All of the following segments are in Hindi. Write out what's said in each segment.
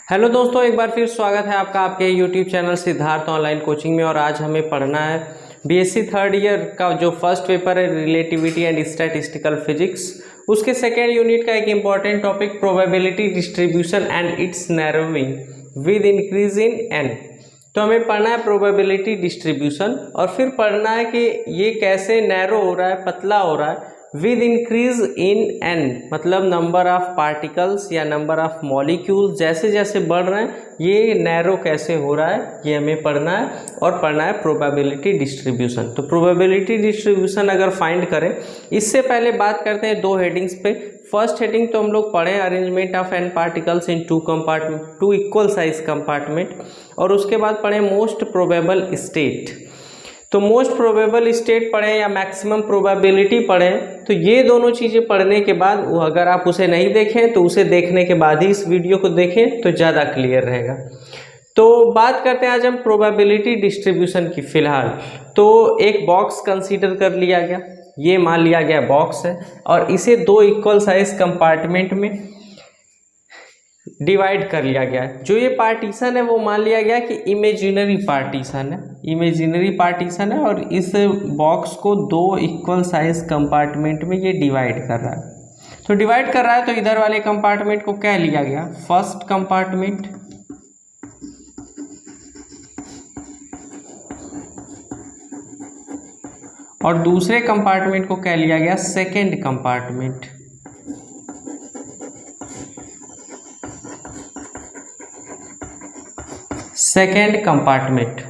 हेलो दोस्तों, एक बार फिर स्वागत है आपका आपके YouTube channel Siddharth online coaching में। और आज हमें पढ़ना है बीएससी थर्ड ईयर का जो फर्स्ट पेपर है रिलेटिविटी एंड स्टैटिस्टिकल फिजिक्स, उसके सेकेंड यूनिट का एक important topic probability distribution and it's narrowing with increase in an. तो हमें पढ़ना है प्रोबेबिलिटी डिस्ट्रीब्यूशन और फिर पढ़ना है कि ये कैसे नैरो हो रहा है, पतला हो रहा है विद इंक्रीज इन एन, मतलब नंबर ऑफ पार्टिकल्स या नंबर ऑफ मॉलिक्यूल्स जैसे जैसे बढ़ रहे हैं ये नैरो कैसे हो रहा है, ये हमें पढ़ना है। और पढ़ना है प्रोबेबिलिटी डिस्ट्रीब्यूशन। तो प्रोबेबिलिटी डिस्ट्रीब्यूशन अगर फाइंड करें, इससे पहले बात करते हैं दो हेडिंग्स पे। फर्स्ट हेडिंग तो हम लोग पढ़े arrangement of n particles in two equal size compartment, और उसके बाद पढ़े मोस्ट प्रोबेबल स्टेट। तो मोस्ट प्रोबेबल स्टेट पढ़ें या मैक्सिमम प्रोबेबिलिटी पढ़ें, तो ये दोनों चीज़ें पढ़ने के बाद अगर आप उसे नहीं देखें तो उसे देखने के बाद ही इस वीडियो को देखें तो ज़्यादा क्लियर रहेगा। तो बात करते हैं आज हम प्रोबेबिलिटी डिस्ट्रीब्यूशन की। फ़िलहाल तो एक बॉक्स कंसीडर कर लिया गया, ये मान लिया गया बॉक्स है, और इसे दो इक्वल साइज कंपार्टमेंट में डिवाइड कर लिया गया है। जो ये पार्टीशन है वो मान लिया गया कि इमेजिनरी पार्टीशन है, इमेजिनरी पार्टीशन है, और इस बॉक्स को दो इक्वल साइज कंपार्टमेंट में ये डिवाइड कर रहा है। तो डिवाइड कर रहा है तो इधर वाले कंपार्टमेंट को क्या लिया गया, फर्स्ट कंपार्टमेंट, और दूसरे कंपार्टमेंट को क्या लिया गया, सेकेंड कंपार्टमेंट। Second compartment.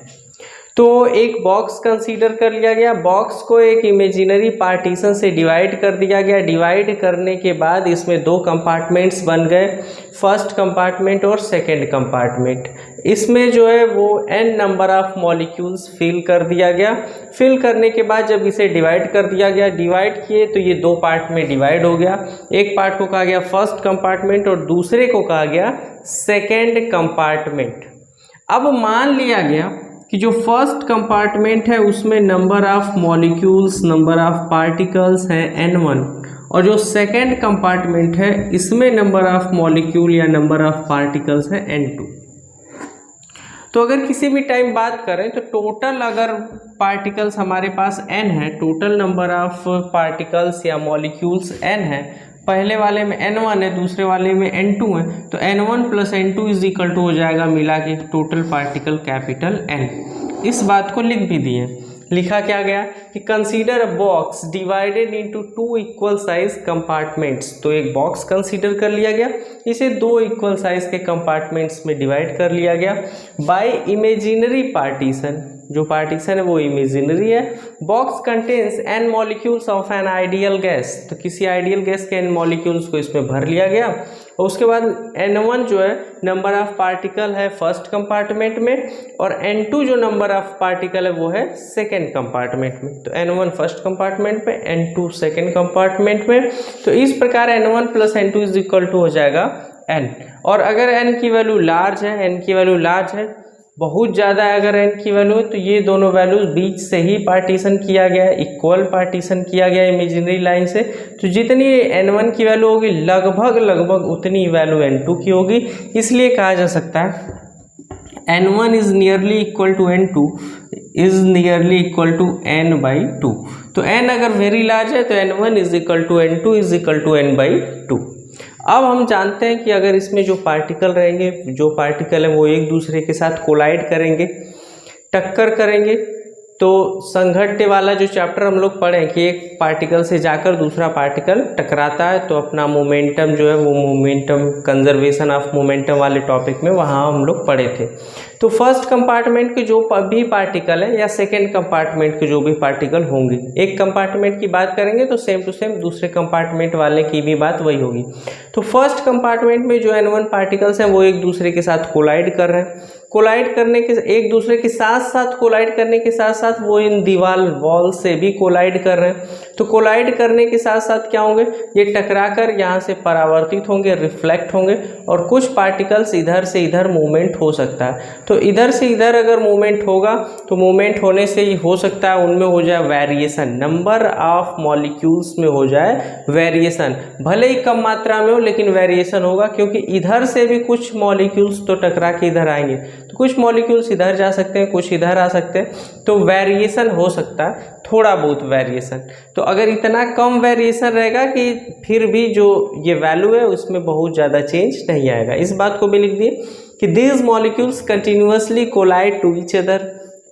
तो एक बॉक्स कंसीडर कर लिया गया, बॉक्स को एक इमेजिनरी पार्टीशन से डिवाइड कर दिया गया। डिवाइड करने के बाद इसमें दो कंपार्टमेंट्स बन गए, फर्स्ट कंपार्टमेंट और सेकेंड कंपार्टमेंट। इसमें जो है वो n number of molecules fill कर दिया गया। फिल करने के बाद जब इसे डिवाइड कर दिया गया, डिवाइड किए तो ये दो पार्ट में डिवाइड हो गया। एक पार्ट को कहा गया फर्स्ट कंपार्टमेंट और दूसरे को कहा गया सेकेंड कंपार्टमेंट। अब मान लिया गया कि जो फर्स्ट कंपार्टमेंट है उसमें number of molecules, number of particles है n1, और जो सेकेंड कंपार्टमेंट है इसमें नंबर ऑफ मॉलिक्यूल या नंबर ऑफ पार्टिकल्स है n2। तो अगर किसी भी टाइम बात करें तो टोटल अगर पार्टिकल्स हमारे पास n है, टोटल नंबर ऑफ पार्टिकल्स या मॉलिक्यूल्स n है, पहले वाले में n1 है, दूसरे वाले में n2 है, तो n1 plus n2 is equal to हो जाएगा मिला के टोटल पार्टिकल कैपिटल N। इस बात को लिख भी दिए। लिखा क्या गया कि consider a box divided into two equal size compartments. तो एक बॉक्स कंसीडर कर लिया गया, इसे दो इक्वल साइज के कंपार्टमेंट्स में डिवाइड कर लिया गया बाय इमेजिनरी पार्टीशन। जो पार्टीशन है वो इमेजिनरी है। Box contains n molecules of an ideal gas, तो किसी आइडियल गैस के n मॉलिक्यूल्स को इसमें भर लिया गया। और उसके बाद n1 जो है नंबर ऑफ पार्टिकल है फर्स्ट कंपार्टमेंट में, और n2 जो नंबर ऑफ पार्टिकल है वो है सेकेंड कंपार्टमेंट में। तो n1 फर्स्ट कंपार्टमेंट में, n2 सेकेंड कंपार्टमेंट में। तो इस प्रकार n1 plus n2 is equal to हो जाएगा n। और अगर n की वैल्यू लार्ज है, n की वैल्यू लार्ज है, बहुत ज़्यादा है अगर n की वैल्यू, तो ये दोनों वैल्यूज बीच से ही पार्टीशन किया गया है, इक्वल पार्टीशन किया गया इमेजिनरी लाइन से। तो जितनी n1 की वैल्यू होगी लगभग उतनी वैल्यू n2 की होगी। इसलिए कहा जा सकता है n1 is nearly equal to n2 is nearly equal to n/2। तो n अगर वेरी लार्ज है तो n1 is equal to n2 is equal to n/2। अब हम जानते हैं कि अगर इसमें जो पार्टिकल रहेंगे, जो पार्टिकल है वो एक दूसरे के साथ कोलाइड करेंगे, टक्कर करेंगे, तो संघट्य वाला जो चैप्टर हम लोग पढ़े कि एक पार्टिकल से जाकर दूसरा पार्टिकल टकराता है, तो अपना मोमेंटम जो है वो मोमेंटम कंजर्वेशन ऑफ मोमेंटम वाले टॉपिक में वहाँ हम लोग पढ़े थे। तो फर्स्ट कंपार्टमेंट के जो भी पार्टिकल है या सेकेंड कंपार्टमेंट के जो भी पार्टिकल होंगे, एक कंपार्टमेंट की बात करेंगे तो सेम टू सेम दूसरे कंपार्टमेंट वाले की भी बात वही होगी। तो फर्स्ट कंपार्टमेंट में जो n1 पार्टिकल्स हैं वो एक दूसरे के साथ कोलाइड कर रहे हैं। कोलाइड करने के एक दूसरे के साथ साथ कोलाइड करने के साथ साथ वो इन दीवार वॉल से भी कोलाइड कर रहे हैं। तो कोलाइड करने के साथ साथ क्या होंगे, ये टकराकर यहाँ से परावर्तित होंगे, रिफ्लेक्ट होंगे और कुछ पार्टिकल्स इधर से इधर मूवमेंट हो सकता है। तो इधर से इधर अगर मूवमेंट होगा तो मूवमेंट होने से ही हो सकता है उनमें हो जाए वेरिएशन, नंबर ऑफ मॉलिक्यूल्स में हो जाए वेरिएशन, भले ही कम मात्रा में हो लेकिन वेरिएशन होगा, क्योंकि इधर से भी कुछ मॉलिक्यूल्स तो टकरा के इधर आएंगे, तो कुछ मॉलिक्यूल्स इधर जा सकते हैं, कुछ इधर आ सकते हैं, तो वेरिएशन हो सकता है, थोड़ा बहुत वेरिएशन। तो अगर इतना कम वेरिएशन रहेगा कि फिर भी जो ये वैल्यू है उसमें बहुत ज़्यादा चेंज नहीं आएगा। इस बात को भी लिख दिए कि these molecules continuously collide to each other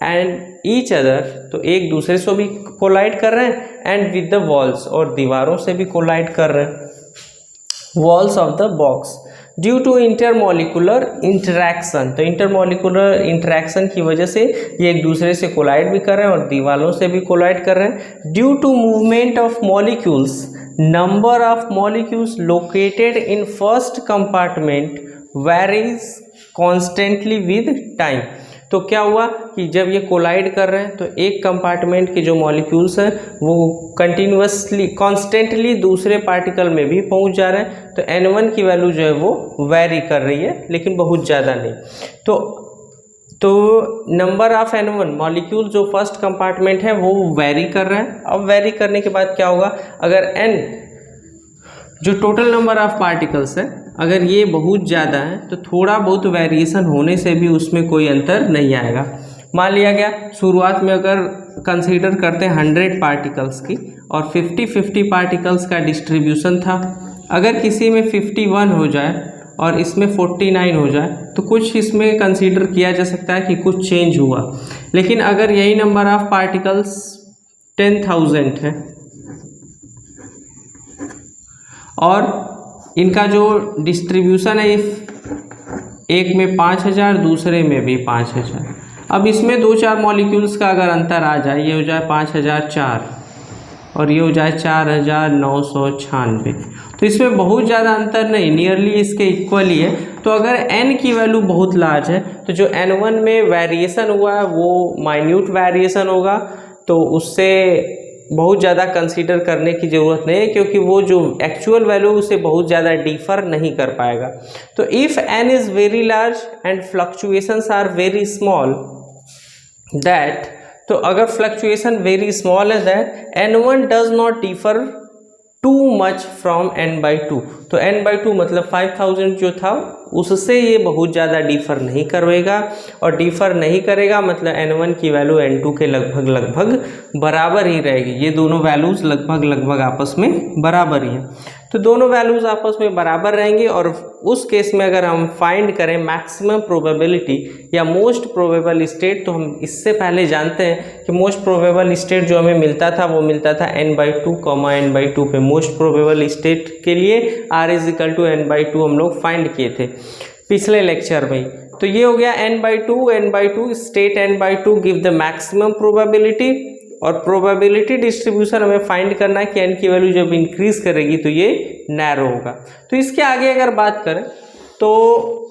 and each other, तो एक दूसरे से भी कोलाइड कर रहे हैं, एंड विद द वॉल्स, और दीवारों से भी कोलाइड कर रहे हैं, walls of the box, due to intermolecular interaction. तो इंटरमॉलिकुलर इंटरैक्शन की वजह से ये एक दूसरे से कोलाइड भी कर रहे हैं और दीवारों से भी कोलाइड कर रहे हैं। Due to movement of molecules, number of molecules located in first compartment varies constantly with time. तो क्या हुआ कि जब ये कोलाइड कर रहे हैं तो एक कंपार्टमेंट के जो मॉलिक्यूल्स हैं वो कंटिन्यूसली कॉन्स्टेंटली दूसरे पार्टिकल में भी पहुंच जा रहे हैं, तो N1 की वैल्यू जो है वो वेरी कर रही है लेकिन बहुत ज़्यादा नहीं। तो नंबर ऑफ N1 मॉलिक्यूल जो फर्स्ट कंपार्टमेंट है वो वेरी कर रहे हैं। अब वेरी करने के बाद क्या होगा, अगर N जो टोटल नंबर ऑफ पार्टिकल्स है अगर ये बहुत ज़्यादा है तो थोड़ा बहुत वेरिएशन होने से भी उसमें कोई अंतर नहीं आएगा। मान लिया गया शुरुआत में अगर कंसीडर करते हैं 100 पार्टिकल्स की और 50-50 पार्टिकल्स का डिस्ट्रीब्यूशन था, अगर किसी में 51 हो जाए और इसमें 49 हो जाए तो कुछ इसमें कंसीडर किया जा सकता है कि कुछ चेंज हुआ। लेकिन अगर यही नंबर ऑफ पार्टिकल्स 10,000 है और इनका जो डिस्ट्रीब्यूशन है एक में 5000 दूसरे में भी 5000, अब इसमें 2-4 मॉलिक्यूल्स का अगर अंतर आ जाए, ये हो जाए 5004 और ये हो जाए 4996, तो इसमें बहुत ज़्यादा अंतर नहीं, नियरली इसके इक्वल ही है। तो अगर n की वैल्यू बहुत लार्ज है तो जो N1 में वेरिएशन हुआ है वो माइन्यूट वेरिएशन होगा, तो उससे बहुत ज़्यादा कंसीडर करने की ज़रूरत नहीं है, क्योंकि वो जो एक्चुअल वैल्यू उसे बहुत ज़्यादा डिफर नहीं कर पाएगा। तो if n is very large and fluctuations are very small that, तो अगर फ्लक्चुएशन वेरी स्मॉल है that N1 does not differ too much from n/2, तो n/2 मतलब 5000 जो था उससे ये बहुत ज़्यादा डिफर नहीं करेगा, और डिफर नहीं करेगा मतलब N1 की वैल्यू N2 के लगभग बराबर ही रहेगी। ये दोनों वैल्यूज़ लगभग आपस में बराबर ही हैं, तो दोनों वैल्यूज़ आपस में बराबर रहेंगी। और उस केस में अगर हम फाइंड करें मैक्सिमम प्रोबेबिलिटी या मोस्ट प्रोबेबल स्टेट, तो हम इससे पहले जानते हैं कि मोस्ट प्रोबेबल स्टेट जो हमें मिलता था वो मिलता था n/2, n/2 पे। मोस्ट प्रोबेबल स्टेट के लिए r = n/2 हम लोग फाइंड किए थे पिछले लेक्चर में। तो ये हो गया n/2 state n/2 give the maximum probability, और प्रोबेबिलिटी डिस्ट्रीब्यूशन हमें फाइंड करना है कि n की वैल्यू जब इंक्रीज करेगी तो ये नैरो होगा। तो इसके आगे अगर बात करें तो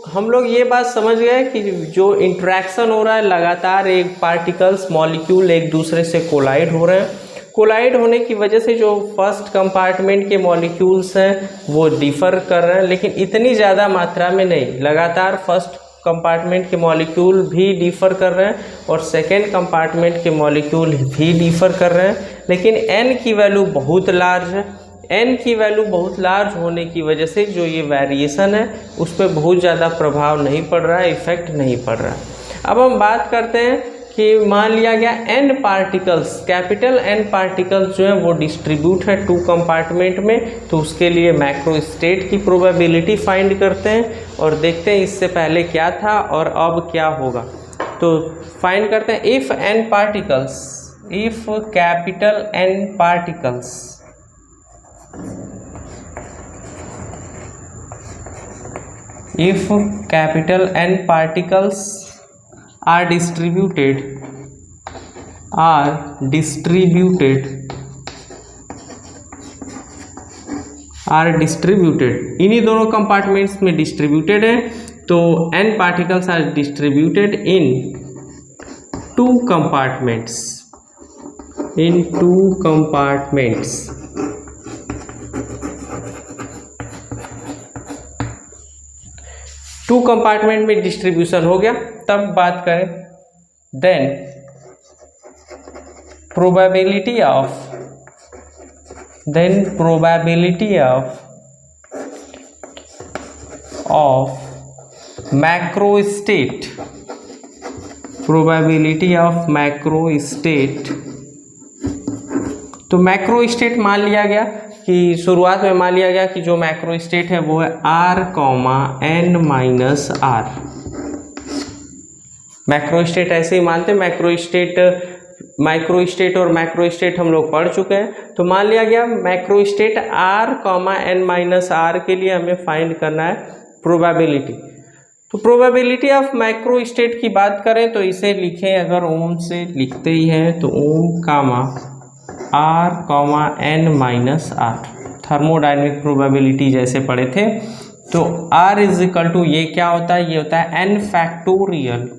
हम लोग ये बात समझ गए कि जो इंटरेक्शन हो रहा है लगातार, एक पार्टिकल्स मॉलिक्यूल एक दूसरे से कोलाइड हो रहे हैं, कोलाइड होने की वजह से जो फर्स्ट कंपार्टमेंट के मॉलिक्यूल्स हैं वो डिफर कर रहे हैं, लेकिन इतनी ज़्यादा मात्रा में नहीं। लगातार फर्स्ट कंपार्टमेंट के मॉलिक्यूल भी डिफर कर रहे हैं और सेकेंड कंपार्टमेंट के मॉलिक्यूल भी डिफर कर रहे हैं, लेकिन n की वैल्यू बहुत लार्ज है। n की वैल्यू बहुत लार्ज होने की वजह से जो ये वेरिएशन है उस पर बहुत ज़्यादा प्रभाव नहीं पड़ रहा है, इफेक्ट नहीं पड़ रहा है। अब हम बात करते हैं कि मान लिया गया n particles, capital N particles जो है वो डिस्ट्रीब्यूट है 2 कंपार्टमेंट में, तो उसके लिए मैक्रो स्टेट की प्रोबेबिलिटी फाइंड करते हैं और देखते हैं इससे पहले क्या था और अब क्या होगा। तो फाइंड करते हैं if n particles, if capital N particles if capital N particles are distributed इन्हीं दोनों कंपार्टमेंट्स में डिस्ट्रीब्यूटेड है, तो N particles are distributed in 2 compartments in 2 compartments. Two compartment में डिस्ट्रीब्यूशन हो गया। तब बात करें then probability of macro state, probability of macro state. तो मैक्रो स्टेट मान लिया गया कि शुरुआत में मान लिया गया कि जो मैक्रो स्टेट है वो है r, n minus r। Macro state ऐसे ही मानते हैं, माइक्रो स्टेट और मैक्रो स्टेट हम लोग पढ़ चुके हैं। तो मान लिया गया macro state r, n minus r के लिए हमें फाइंड करना है प्रोबेबिलिटी। तो प्रोबेबिलिटी ऑफ मैक्रो स्टेट की बात करें तो इसे लिखें, अगर ओम से लिखते ही हैं तो ओम कामा r, n minus r। Thermodynamic probability जैसे पढ़े थे। तो r इज इक्वल टू ये क्या होता है, ये होता है n फैक्टोरियल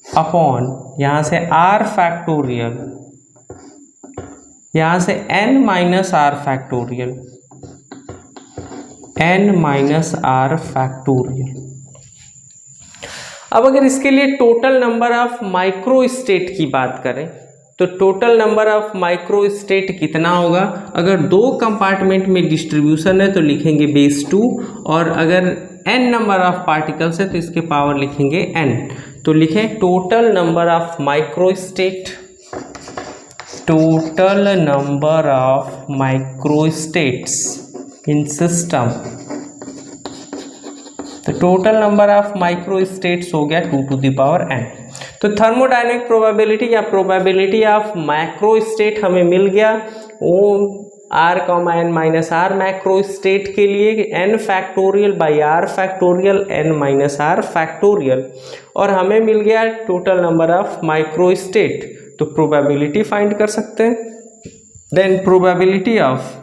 अपॉन यहाँ से r फैक्टोरियल, यहाँ से n minus r factorial, n minus r factorial. अब अगर इसके लिए total number of micro state की बात करें तो total number of micro state कितना होगा। अगर 2 कंपार्टमेंट में डिस्ट्रीब्यूशन है तो लिखेंगे बेस 2, और अगर n नंबर ऑफ पार्टिकल्स है तो इसके पावर लिखेंगे n। तो लिखें total number of micro state, total number of micro states in system. तो total number of micro states हो गया 2 टू द पावर n। तो थर्मोडायनेमिक प्रोबेबिलिटी या प्रोबेबिलिटी ऑफ मैक्रो स्टेट हमें मिल गया ओम r, n minus r macro state के लिए n factorial by r factorial n minus r factorial, और हमें मिल गया total number of micro state. तो प्रोबेबिलिटी फाइंड कर सकते हैं। देन प्रोबेबिलिटी ऑफ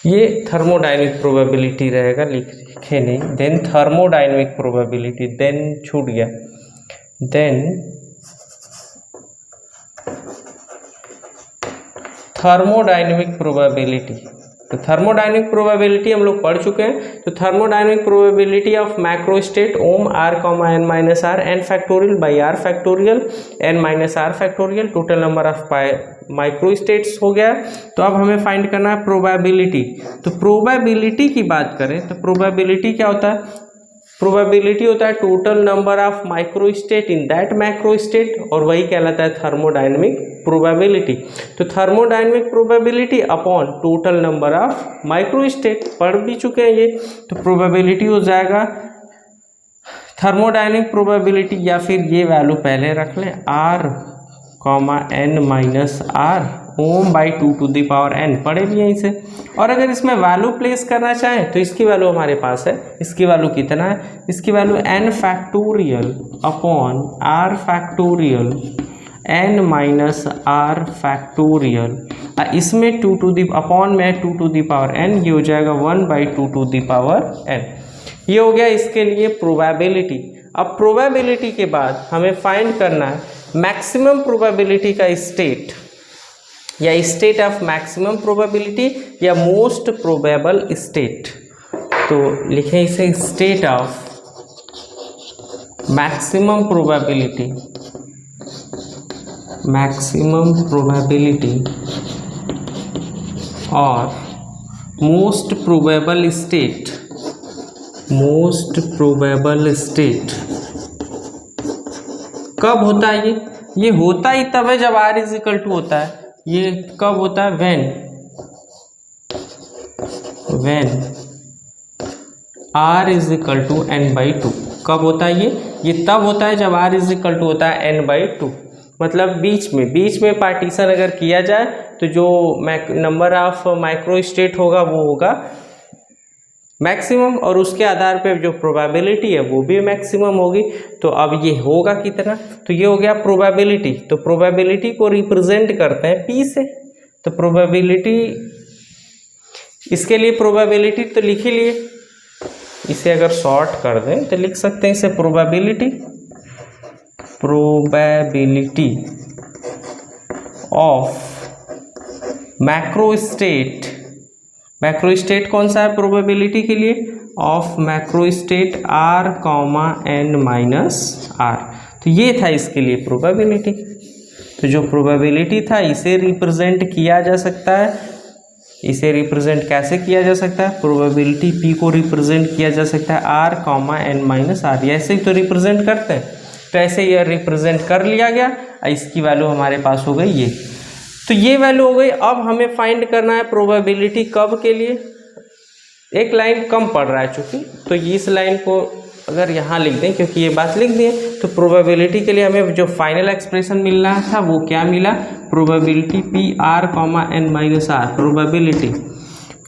ये थर्मोडायनेमिक प्रोबेबिलिटी रहेगा, लिखे नहीं। देन थर्मोडायनेमिक प्रोबेबिलिटी, देन छूट गया, देन थर्मोडायनेमिक प्रोबेबिलिटी। तो थर्मोडायनेमिक प्रोबेबिलिटी हम लोग पढ़ चुके हैं। तो thermodynamic probability of macro state ओम r, n minus r n factorial by r factorial n minus r factorial, total number of micro states हो गया। तो अब हमें फाइंड करना है प्रोबेबिलिटी। तो प्रोबेबिलिटी की बात करें तो प्रोबेबिलिटी क्या होता है, प्रोबेबिलिटी होता है total number of micro state in that macro state, और वही कहलाता है थर्मोडायनेमिक प्रोबेबिलिटी। तो thermodynamic probability upon total number of micro state पढ़ भी चुके हैं ये। तो प्रोबेबिलिटी हो जाएगा थर्मोडायनेमिक प्रोबेबिलिटी, या फिर ये वैल्यू पहले रख लें r, n माइनस r ओम by 2 to the power n, पढ़े भी यहीं से। और अगर इसमें वैल्यू प्लेस करना चाहें तो इसकी वैल्यू हमारे पास है, इसकी वैल्यू कितना है, इसकी value n factorial upon r factorial n minus r factorial, इसमें 2 टू द अपॉन में 2 टू द पावर n, ये हो जाएगा 1 by 2 to the power n। ये हो गया इसके लिए प्रोबेबिलिटी। अब प्रोबेबिलिटी के बाद हमें फाइंड करना है मैक्सिमम प्रोबेबिलिटी का स्टेट, या स्टेट ऑफ मैक्सिमम प्रोबेबिलिटी या मोस्ट प्रोबेबल स्टेट। तो लिखें इसे state of maximum probability, maximum probability और most probable state, most probable state. कब होता है ये होता ही तब है जब r इज इक्वल टू होता है। ये कब होता है, when r is equal to n by 2। कब होता है ये तब होता है जब r इज इक्वल टू होता है n बाई 2। मतलब बीच में पार्टीशन अगर किया जाए तो जो नंबर ऑफ माइक्रो स्टेट होगा वो होगा मैक्सिमम, और उसके आधार पे जो प्रोबेबिलिटी है वो भी मैक्सिमम होगी। तो अब ये होगा कितना, तो ये हो गया प्रोबेबिलिटी। तो प्रोबेबिलिटी को रिप्रेजेंट करते हैं P से। तो प्रोबेबिलिटी, इसके लिए प्रोबेबिलिटी तो लिख ही लिए इसे अगर शॉर्ट कर दें तो लिख सकते हैं इसे प्रोबेबिलिटी ऑफ मैक्रो स्टेट कौन सा है प्रोबेबिलिटी के लिए, of macro state R comma N minus R. तो ये था इसके लिए प्रोबेबिलिटी। तो जो प्रोबेबिलिटी था इसे रिप्रेजेंट किया जा सकता है, इसे रिप्रेजेंट कैसे किया जा सकता है, प्रोबेबिलिटी पी को रिप्रेजेंट किया जा सकता है R comma N minus R, ऐसे ही तो रिप्रेजेंट करते हैं। तो ऐसे ये रिप्रेजेंट कर लिया गया, इसकी वैल्यू हमारे पास हो गई ये। तो ये वैल्यू हो गई। अब हमें फाइंड करना है प्रोबेबिलिटी कब के लिए, एक लाइन कम पड़ रहा है चूँकि, तो इस लाइन को अगर यहाँ लिख दें क्योंकि ये बात लिख दिए, तो प्रोबेबिलिटी के लिए हमें जो फाइनल एक्सप्रेशन मिलना था वो क्या मिला, probability P R comma N minus R probability.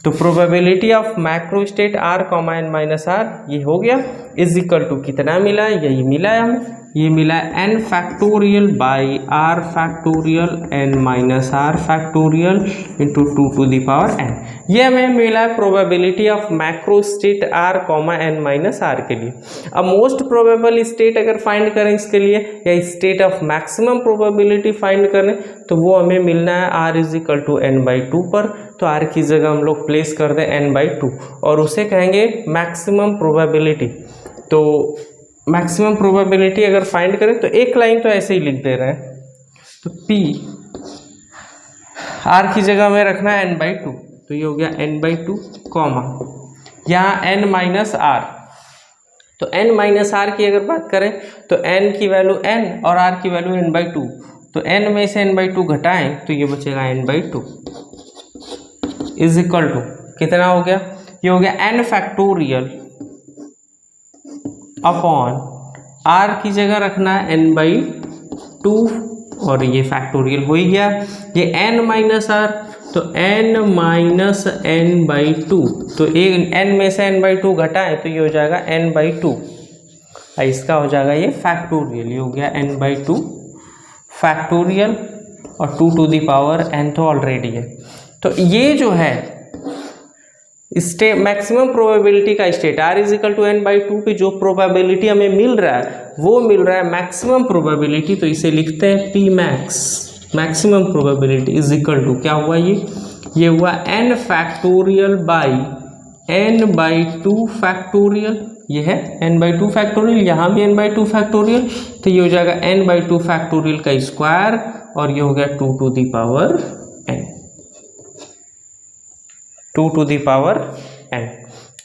तो probability of macro state R comma N minus R ये हो गया, इज इक्वल टू कितना मिला है, यही मिला है हमें, ये मिला है N factorial by R factorial N minus R factorial into 2 to the power N. ये हमें मिला है probability of macro state R comma N minus R के लिए। अब मोस्ट प्रोबेबल स्टेट अगर फाइंड करें इसके लिए, या state of maximum probability find करें, तो वो हमें मिलना है R is equal to N by 2 पर। तो आर की जगह हम लोग प्लेस कर दें एन बाई 2 और उसे कहेंगे मैक्सिमम प्रोबेबिलिटी। तो मैक्सिमम प्रोबेबिलिटी अगर फाइंड करें तो एक लाइन तो ऐसे ही लिख दे रहे हैं, तो P आर की जगह में रखना है एन बाई 2, तो ये हो गया एन बाई 2 कॉमा यहाँ एन माइनस आर। तो एन माइनस आर की अगर बात करें तो एन की वैल्यू एन और आर की वैल्यू एन बाई 2, तो एन में से एन बाई 2 घटाएं तो ये बचेगा N by 2 is equal to कितना हो गया, ये हो गया एन फैक्टोरियल अपॉन आर की जगह रखना है एन बाई 2 और ये फैक्टोरियल हो ही गया, ये एन माइनस आर तो एन माइनस एन बाई 2, तो एक एन में से एन बाई 2 घटाएं तो ये हो जाएगा एन बाई 2, इसका हो जाएगा ये फैक्टोरियल, ये हो गया एन बाई 2 फैक्टोरियल और 2 टू द पावर एन तो ऑलरेडी है। तो ये जो है मैक्सिमम प्रोबेबिलिटी का state R is equal to N by 2 पे जो प्रोबेबिलिटी हमें मिल रहा है वो मिल रहा है मैक्सिमम प्रोबेबिलिटी, तो इसे लिखते हैं P max maximum probability is equal to क्या हुआ, ये हुआ N factorial by N by 2 factorial, ये है एन बाई 2 फैक्टोरियल, यहाँ भी एन बाई 2 फैक्टोरियल, तो ये हो जाएगा एन बाई 2 फैक्टोरियल का स्क्वायर और ये हो गया 2 to the power N, 2 to the power N.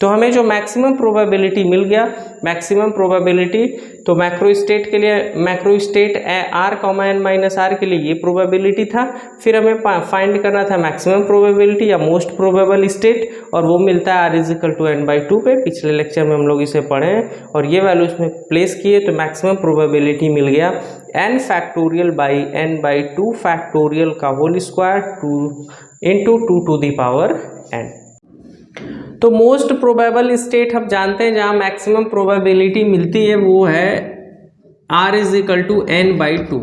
तो हमें जो मैक्सिमम प्रोबेबिलिटी मिल गया, मैक्सिमम प्रोबेबिलिटी तो मैक्रो स्टेट के लिए, macro state R comma N minus R के लिए ये प्रोबेबिलिटी था। फिर हमें फाइंड करना था मैक्सिमम प्रोबेबिलिटी या मोस्ट प्रोबेबल स्टेट, और वो मिलता है R is equal to N by 2 पे। पिछले लेक्चर में हम लोग इसे पढ़े हैं और ये वैल्यू इसमें प्लेस किए, तो मैक्सिमम प्रोबेबिलिटी मिल गया N factorial by N by 2 factorial का whole square 2 into 2 to the power N. तो मोस्ट प्रोबेबल स्टेट हम जानते हैं जहाँ मैक्सिमम प्रोबेबिलिटी मिलती है वो है R is equal to N by 2,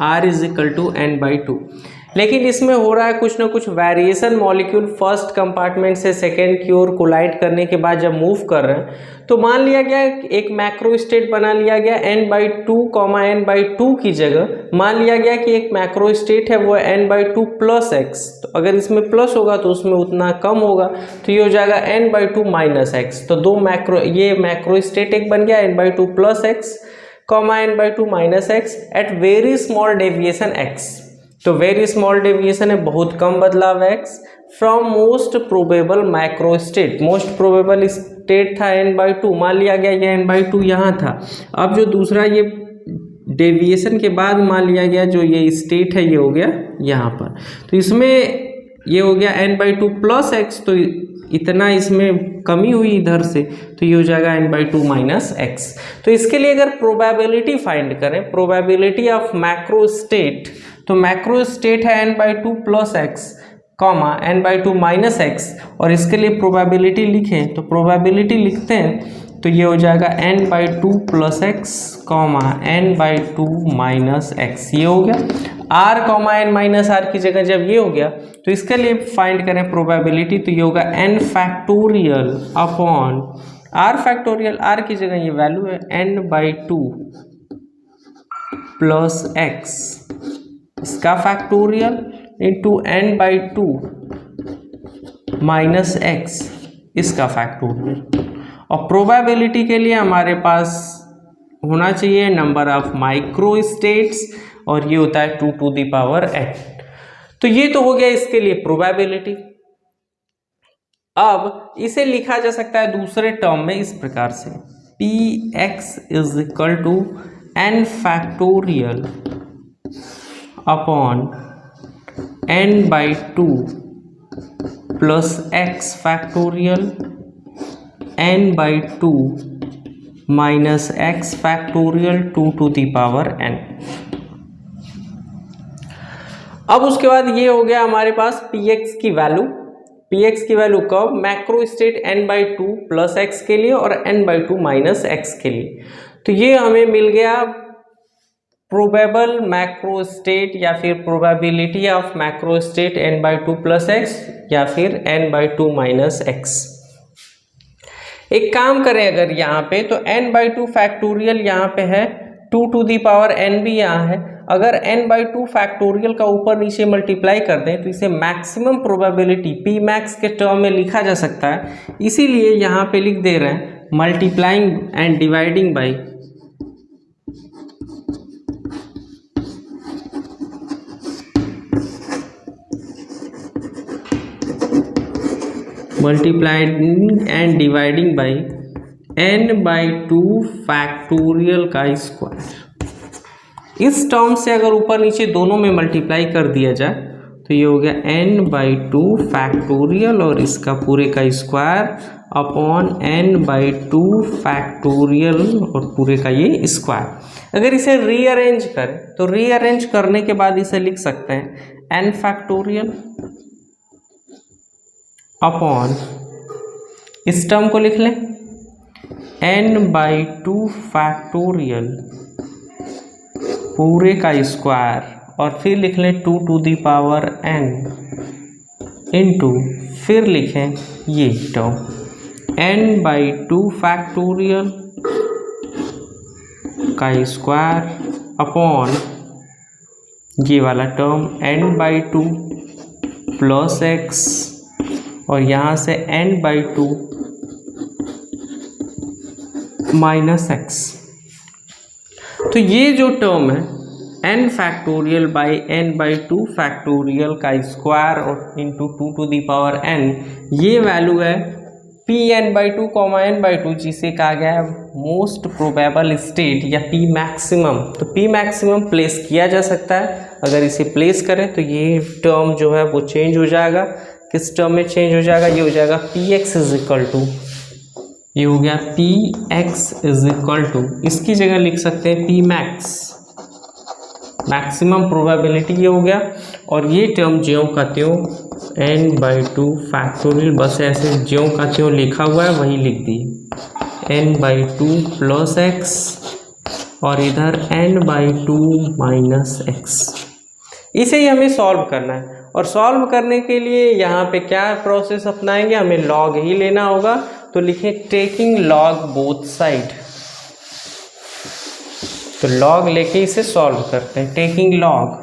R is equal to N by 2। लेकिन इसमें हो रहा है कुछ ना कुछ वेरिएशन, मॉलिक्यूल फर्स्ट कंपार्टमेंट से सेकेंड की ओर कोलाइड करने के बाद जब मूव कर रहे हैं तो मान लिया गया एक मैक्रो स्टेट बना लिया गया N by 2 comma N by 2 की जगह मान लिया गया कि एक मैक्रो स्टेट है वो एन बाई 2 प्लस एक्स, तो अगर इसमें प्लस होगा तो उसमें उतना कम होगा, तो ये हो जाएगा एन बाई 2 माइनस एक्स। तो दो मैक्रो, ये मैक्रो स्टेट एक बन गया N by 2 plus X comma N by 2 minus X at very small deviation X. तो वेरी स्मॉल डेविएशन है, बहुत कम बदलाव है X from most probable micro state. Most probable state था एन बाई 2, मान लिया गया ये एन बाई 2 यहाँ था। अब जो दूसरा ये डेविएशन के बाद मान लिया गया जो ये स्टेट है ये हो गया यहाँ पर, तो इसमें ये हो गया एन बाई 2 प्लस एक्स, तो इतना इसमें कमी हुई इधर से, तो ये हो जाएगा एन बाई 2 माइनस एक्स। तो इसके लिए अगर प्रोबेबिलिटी फाइंड करें, प्रोबेबिलिटी ऑफ मैक्रो स्टेट, तो मैक्रो स्टेट है N by 2 plus X comma N by 2 minus X, और इसके लिए प्रोबेबिलिटी लिखें तो प्रोबेबिलिटी लिखते हैं तो ये हो जाएगा N by 2 plus X comma N by 2 minus X. ये हो गया R comma N minus R की जगह जब ये हो गया तो इसके लिए फाइंड करें प्रोबेबिलिटी, तो ये होगा N factorial upon R factorial, R की जगह ये वैल्यू है n/2 प्लस एक्स, इसका factorial into n/2 minus X, इसका फैक्टोरियल। और प्रोबेबिलिटी के लिए हमारे पास होना चाहिए नंबर ऑफ माइक्रो स्टेट्स, और ये होता है 2 to the power n। तो ये तो हो गया इसके लिए प्रोबेबिलिटी। अब इसे लिखा जा सकता है दूसरे टर्म में इस प्रकार से, px is equal to n factorial upon n/2 plus x factorial n/2 minus x factorial 2 to the power n। अब उसके बाद ये हो गया हमारे पास px की वैल्यू। px की वैल्यू कब? Macro state n/2 plus x के लिए और n/2 माइनस एक्स के लिए। तो ये हमें मिल गया प्रोबेबल मैक्रो स्टेट या फिर probability of macro state n/2 plus x या फिर n/2 माइनस एक्स। एक काम करें अगर यहाँ पे, तो n/2 फैक्टोरियल यहाँ पे है, 2 to the power n भी यहाँ है। अगर n/2 फैक्टोरियल का ऊपर नीचे मल्टीप्लाई कर दें तो इसे मैक्सिमम प्रोबेबिलिटी p मैक्स के टर्म में लिखा जा सकता है। इसीलिए यहाँ पे लिख दे रहे हैं multiplying and dividing by multiplying and dividing by n/2 factorial का स्क्वायर। इस टर्म से अगर ऊपर नीचे दोनों में मल्टीप्लाई कर दिया जाए तो ये हो गया n/2 फैक्टोरियल और इसका पूरे का स्क्वायर अपॉन n/2 फैक्टोरियल और पूरे का ये स्क्वायर। अगर इसे रीअरेंज करें तो रीअरेंज करने के बाद इसे लिख सकते हैं n फैक्टोरियल अपॉन, इस टर्म को लिख लें n/2 फैक्टोरियल पूरे का स्क्वायर और फिर लिख लें 2 to the power n into, फिर लिखें ये टर्म n/2 फैक्टोरियल का स्क्वायर अपॉन ये वाला टर्म n/2 प्लस एक्स और यहाँ से n/2 माइनस एक्स। तो ये जो टर्म है n factorial by n/2 factorial का स्क्वायर और into 2 to the power n, ये वैल्यू है Pn/2 n/2, जिसे कहा गया है मोस्ट प्रोबेबल स्टेट या P मैक्सिमम। तो P मैक्सिमम प्लेस किया जा सकता है। अगर इसे प्लेस करें तो ये टर्म जो है वो चेंज हो जाएगा। किस टर्म में चेंज हो जाएगा? ये हो जाएगा Px इज इक्वल टू, ये हो गया Px इज इक्वल टू, इसकी जगह लिख सकते हैं P मैक्स, मैक्सिमम प्रोबेबिलिटी ये हो गया। और ये टर्म ज्यों का त्यों n/2 फैक्टोरियल, बस ऐसे ज्यों का त्यों लिखा हुआ है वही लिख दी, n/2 प्लस एक्स और इधर n/2 माइनस एक्स। इसे ही हमें सॉल्व करना है और सॉल्व करने के लिए यहाँ पे क्या प्रोसेस अपनाएंगे? हमें लॉग ही लेना होगा। तो लिखें टेकिंग लॉग बोथ साइड, तो लॉग लेके इसे सॉल्व करते हैं। टेकिंग लॉग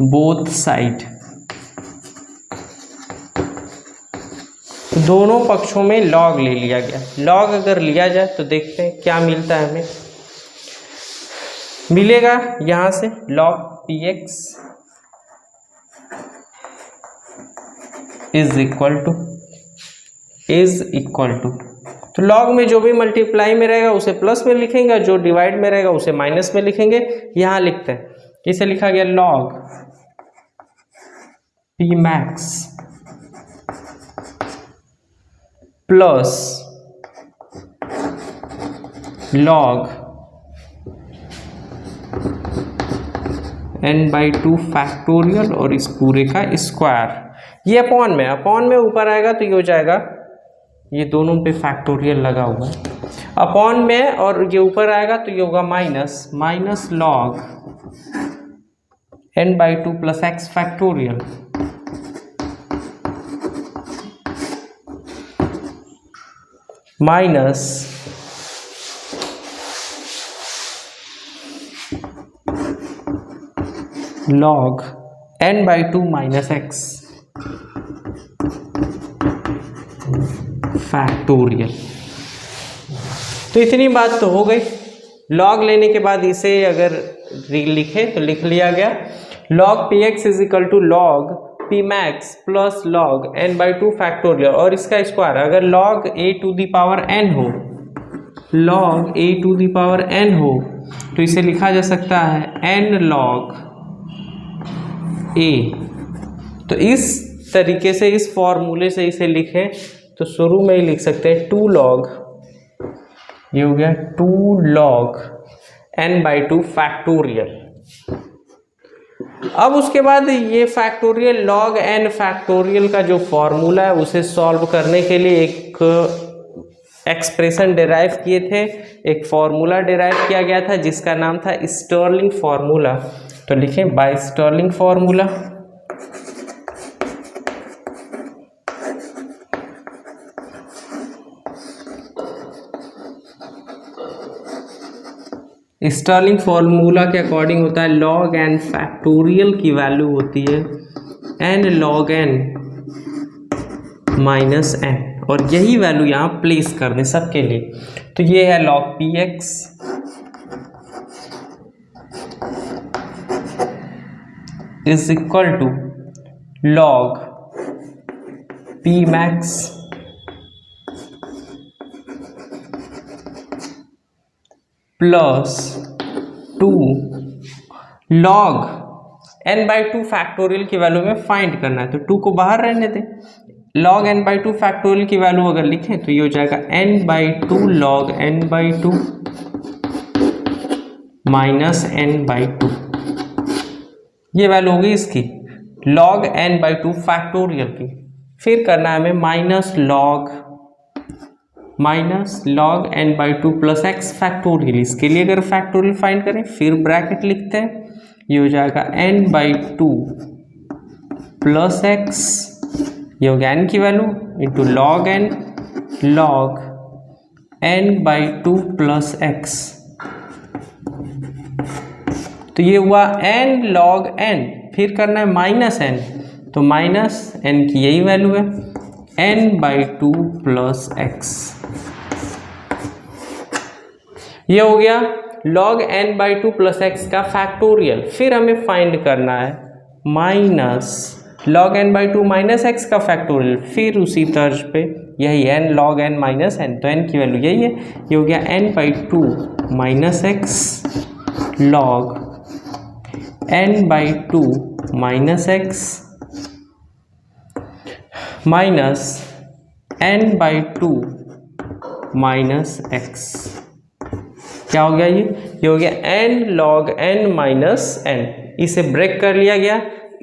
बोथ साइड, तो दोनों पक्षों में लॉग ले लिया गया। लॉग अगर लिया जाए तो देखते हैं क्या मिलता है हमें। मिलेगा यहाँ से log px is equal to, तो log में जो भी मल्टीप्लाई में रहेगा उसे प्लस में लिखेंगे, जो डिवाइड में रहेगा उसे माइनस में लिखेंगे। यहाँ लिखते हैं, इसे लिखा गया log p max plus log n/2 factorial और इस पूरे का स्क्वायर। ये अपॉन में ऊपर आएगा तो ये हो जाएगा, ये दोनों पे फैक्टोरियल लगा हुआ है, अपॉन में और ये ऊपर आएगा तो ये होगा minus log n/2 plus x factorial minus log n/2 minus x factorial. तो इतनी बात तो हो गई। log लेने के बाद इसे अगर लिखे तो लिख लिया गया log px is equal to log p max plus log n/2 factorial और इसका स्क्वायर। अगर log a to the power n हो, log a to the power n हो तो इसे लिखा जा सकता है n log a। तो इस तरीके से, इस फॉर्मूले से इसे लिखें तो शुरू में ही लिख सकते हैं 2 log, ये हो गया 2 log n/2 फैक्टोरियल। अब उसके बाद ये फैक्टोरियल log n फैक्टोरियल का जो फॉर्मूला है उसे सॉल्व करने के लिए एक एक्सप्रेशन डिराइव किए थे, एक फॉर्मूला डिराइव किया गया था जिसका नाम था स्टर्लिंग फार्मूला। तो लिखें by Stirling formula. Stirling formula के अकॉर्डिंग होता है log n फैक्टोरियल की वैल्यू होती है n log n minus n, और यही वैल्यू यहाँ प्लेस कर दें सबके लिए। तो ये है log px is equal to log p max plus 2 log n/2 factorial की वैल्यू में फाइंड करना है, तो 2 को बाहर रहने दें। log n/2 फैक्टोरियल की वैल्यू अगर लिखें तो ये हो जाएगा n/2 log n/2 minus n/2। ये वैल्यू होगी इसकी log n/2 फैक्टोरियल की। फिर करना है हमें minus log n/2 plus x factorial. इसके लिए अगर फैक्टोरियल फाइंड करें फिर ब्रैकेट लिखते हैं, ये हो जाएगा n/2 प्लस एक्स, ये हो गया n की value into log n/2 plus x. तो ये हुआ n log n। फिर करना है माइनस n, तो माइनस n की यही वैल्यू है n/2 प्लस एक्स। ये हो गया log n/2 प्लस एक्स का फैक्टोरियल। फिर हमें फाइंड करना है minus log n/2 minus x का फैक्टोरियल। फिर उसी तर्ज पे यही n log n minus n, तो n की वैल्यू यही है, ये हो गया n/2 minus x log n/2 minus x minus n/2 minus x. क्या हो गया ये हो गया n log n minus n। इसे ब्रेक कर लिया गया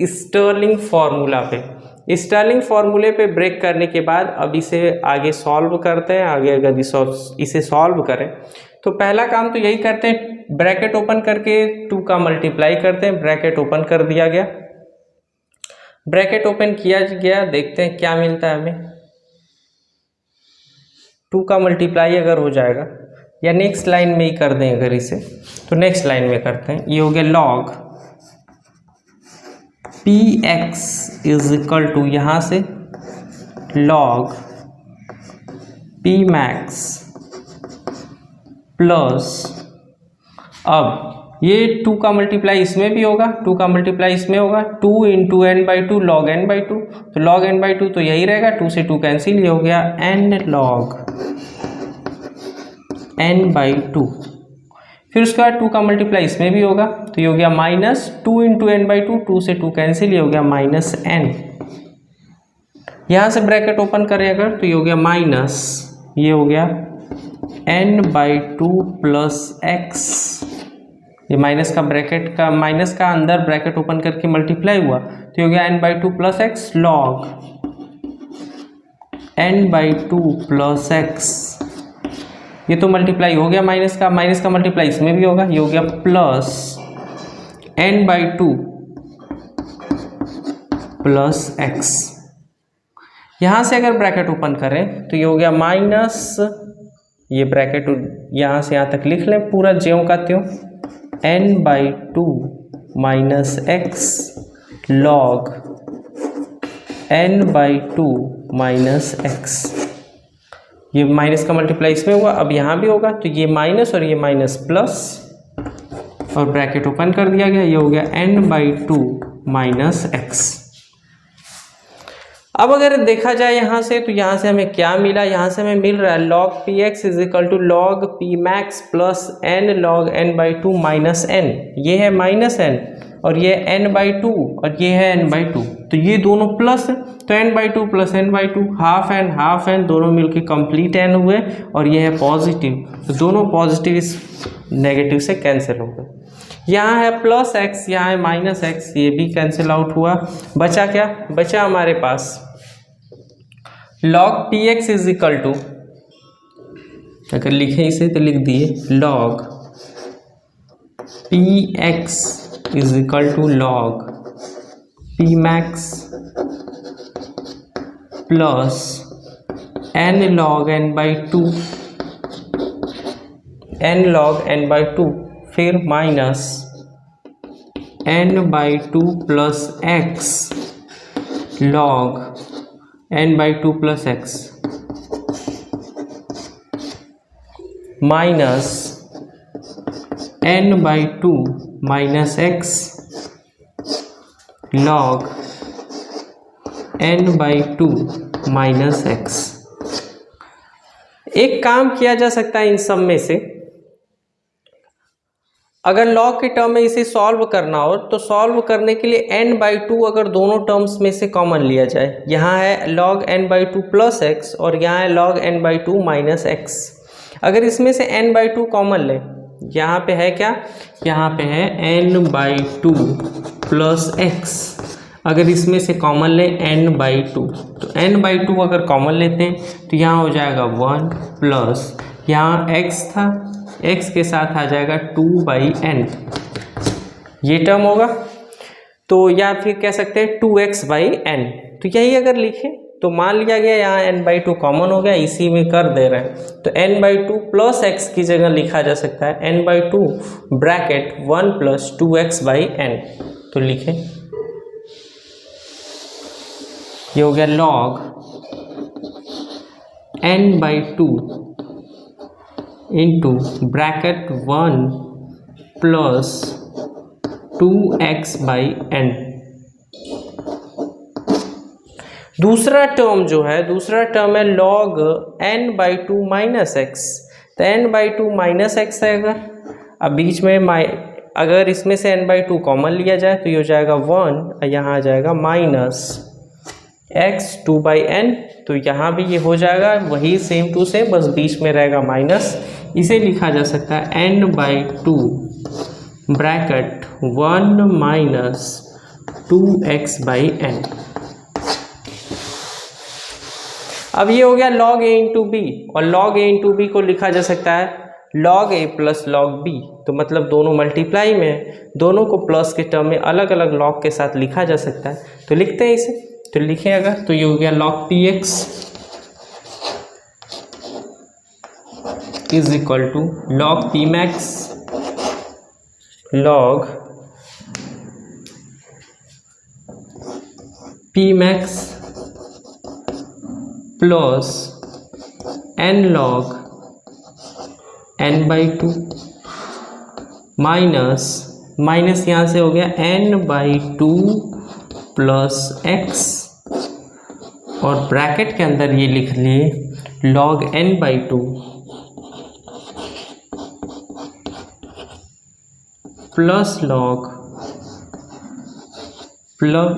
स्टर्लिंग फार्मूला पे। स्टर्लिंग फार्मूले पे ब्रेक करने के बाद अब इसे आगे सॉल्व करते हैं। आगे अगर इसे सॉल्व करें तो पहला काम तो यही करते हैं, ब्रैकेट ओपन करके 2 का मल्टीप्लाई करते हैं। ब्रैकेट ओपन कर दिया गया, ब्रैकेट ओपन किया गया, देखते हैं क्या मिलता है हमें। 2 का मल्टीप्लाई अगर हो जाएगा, या नेक्स्ट लाइन में ही कर दें अगर इसे, तो नेक्स्ट लाइन में करते हैं। ये हो गया log px is equal to यहाँ से log p max प्लस, अब ये 2 का मल्टीप्लाई इसमें भी होगा, 2 का मल्टीप्लाई इसमें होगा, 2 इंटू n/2 log n/2, तो log n/2 तो यही रहेगा, 2 से 2 कैंसिल, ये हो गया n log n/2। फिर उसके बाद 2 का मल्टीप्लाई इसमें भी होगा, तो ये हो गया माइनस 2 इंटू n/2, 2 से 2 कैंसिल, ये हो गया माइनस n। यहाँ से ब्रैकेट ओपन करें अगर, तो ये हो गया माइनस, ये हो गया n/2 प्लस एक्स, ये माइनस का ब्रैकेट का, माइनस का अंदर ब्रैकेट ओपन करके मल्टीप्लाई हुआ, तो ये हो गया n/2 plus x log n/2 plus x. ये तो मल्टीप्लाई हो गया माइनस का मल्टीप्लाई इसमें भी होगा, ये हो गया प्लस n/2 प्लस एक्स। यहाँ से अगर ब्रैकेट ओपन करें तो ये हो गया माइनस, ये ब्रैकेट यहाँ से यहाँ तक लिख लें पूरा ज्यों का त्यों, n/2 minus x log n/2 minus X. ये माइनस का मल्टीप्लाई इसमें हुआ, अब यहाँ भी होगा, तो ये माइनस और ये माइनस प्लस, और ब्रैकेट ओपन कर दिया गया, ये हो गया n/2 माइनस एक्स। अब अगर देखा जाए यहाँ से, तो यहाँ से हमें क्या मिला, यहाँ से हमें मिल रहा है log px is equal to log pmax plus n log n/2 minus n। ये है माइनस n और ये n/2 और ये है n/2, तो ये दोनों प्लस है, तो n/2 plus n/2 half n दोनों मिलके कंप्लीट n हुए, और ये है पॉजिटिव, तो दोनों पॉजिटिव इस नेगेटिव से कैंसिल हो गए। यहाँ है प्लस x, यहाँ है माइनस x, ये भी कैंसिल आउट हुआ। बचा क्या, बचा हमारे पास log px is equal to, अगर लिखें इसे तो लिख दिए log px is equal to log pmax plus n log n/2, n log n/2, फिर minus n/2 plus x log n/2 plus x minus n/2 minus x log n/2 minus x। एक काम किया जा सकता है इन सब में से, अगर लॉग के टर्म में इसे सॉल्व करना हो तो सॉल्व करने के लिए n/2 अगर दोनों टर्म्स में से कॉमन लिया जाए, यहाँ है log n/2 प्लस एक्स और यहाँ है log n/2 माइनस एक्स। अगर इसमें से n/2 कॉमन लें, यहाँ पे है क्या, यहाँ पे है n/2 प्लस एक्स, अगर इसमें से कॉमन लें n/2, तो n/2 अगर कॉमन लेते हैं तो यहाँ हो जाएगा 1 प्लस, यहाँ x था, x के साथ आ जाएगा 2/n, ये टर्म होगा, तो या फिर कह सकते हैं 2x/n। तो यही अगर लिखें तो मान लिया गया यहाँ n/2 कॉमन हो गया, इसी में कर दे रहे हैं, तो n/2 प्लस x की जगह लिखा जा सकता है n/2 ब्रैकेट 1 प्लस 2x/n। तो लिखें, ये हो गया log n/2 into bracket 1 plus 2x/n। दूसरा टर्म जो है, दूसरा टर्म है log n/2 माइनस एक्स, तो n/2 माइनस एक्स है, अब बीच में अगर इसमें से n/2 कॉमन लिया जाए तो ये हो जाएगा 1, यहाँ आ जाएगा माइनस x 2/n, तो यहाँ भी ये हो जाएगा वही सेम टू सेम, बस बीच में रहेगा माइनस। इसे लिखा जा सकता है n/2 ब्रैकेट 1 माइनस 2x/n। अब ये हो गया log a इंटू बी, और log a इंटू बी को लिखा जा सकता है log a plus log b, तो मतलब दोनों मल्टीप्लाई में, दोनों को प्लस के टर्म में अलग अलग log के साथ लिखा जा सकता है। तो लिखते हैं इसे, तो लिखें अगर, तो ये हो गया log px is equal to log pmax log pmax plus n log n/2 minus यहाँ से हो गया n/2 प्लस x, और ब्रैकेट के अंदर ये लिख लिए log n/2 प्लस log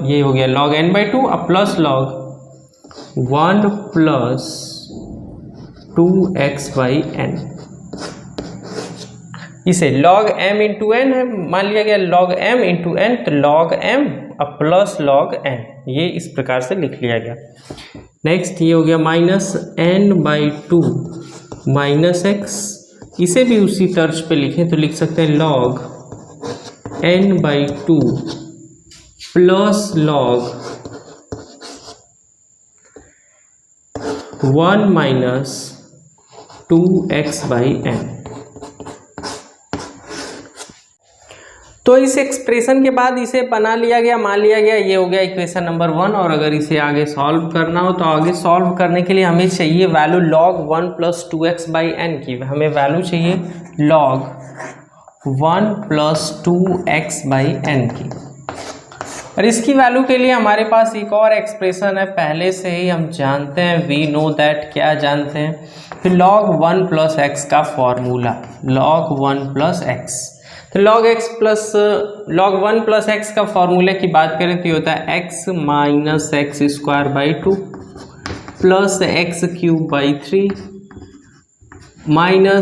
ये हो गया log n/2 अब प्लस log 1 प्लस 2x/n। इसे log m इंटू n है, मान लिया गया log m इंटू n, तो log m अब प्लस log n, ये इस प्रकार से लिख लिया गया। नेक्स्ट ये हो गया माइनस n/2 माइनस x, इसे भी उसी तर्ज पे लिखें तो लिख सकते हैं log n/2 plus log 1 minus 2x/n। तो इस एक्सप्रेशन के बाद इसे बना लिया गया, मान लिया गया ये हो गया इक्वेशन नंबर 1। और अगर इसे आगे सॉल्व करना हो तो आगे सॉल्व करने के लिए हमें चाहिए वैल्यू log 1 + 2x/n की। हमें वैल्यू चाहिए log 1 + 2x/n की। और इसकी वैल्यू के लिए हमारे पास एक और एक्सप्रेशन है, पहले से ही हम जानते हैं, वी नो दैट, क्या जानते हैं, फिर log 1 + x का फॉर्मूला, log 1 + x। तो log 1 + x का फॉर्मूले की बात करें तो ये होता है x - x² + x³ 3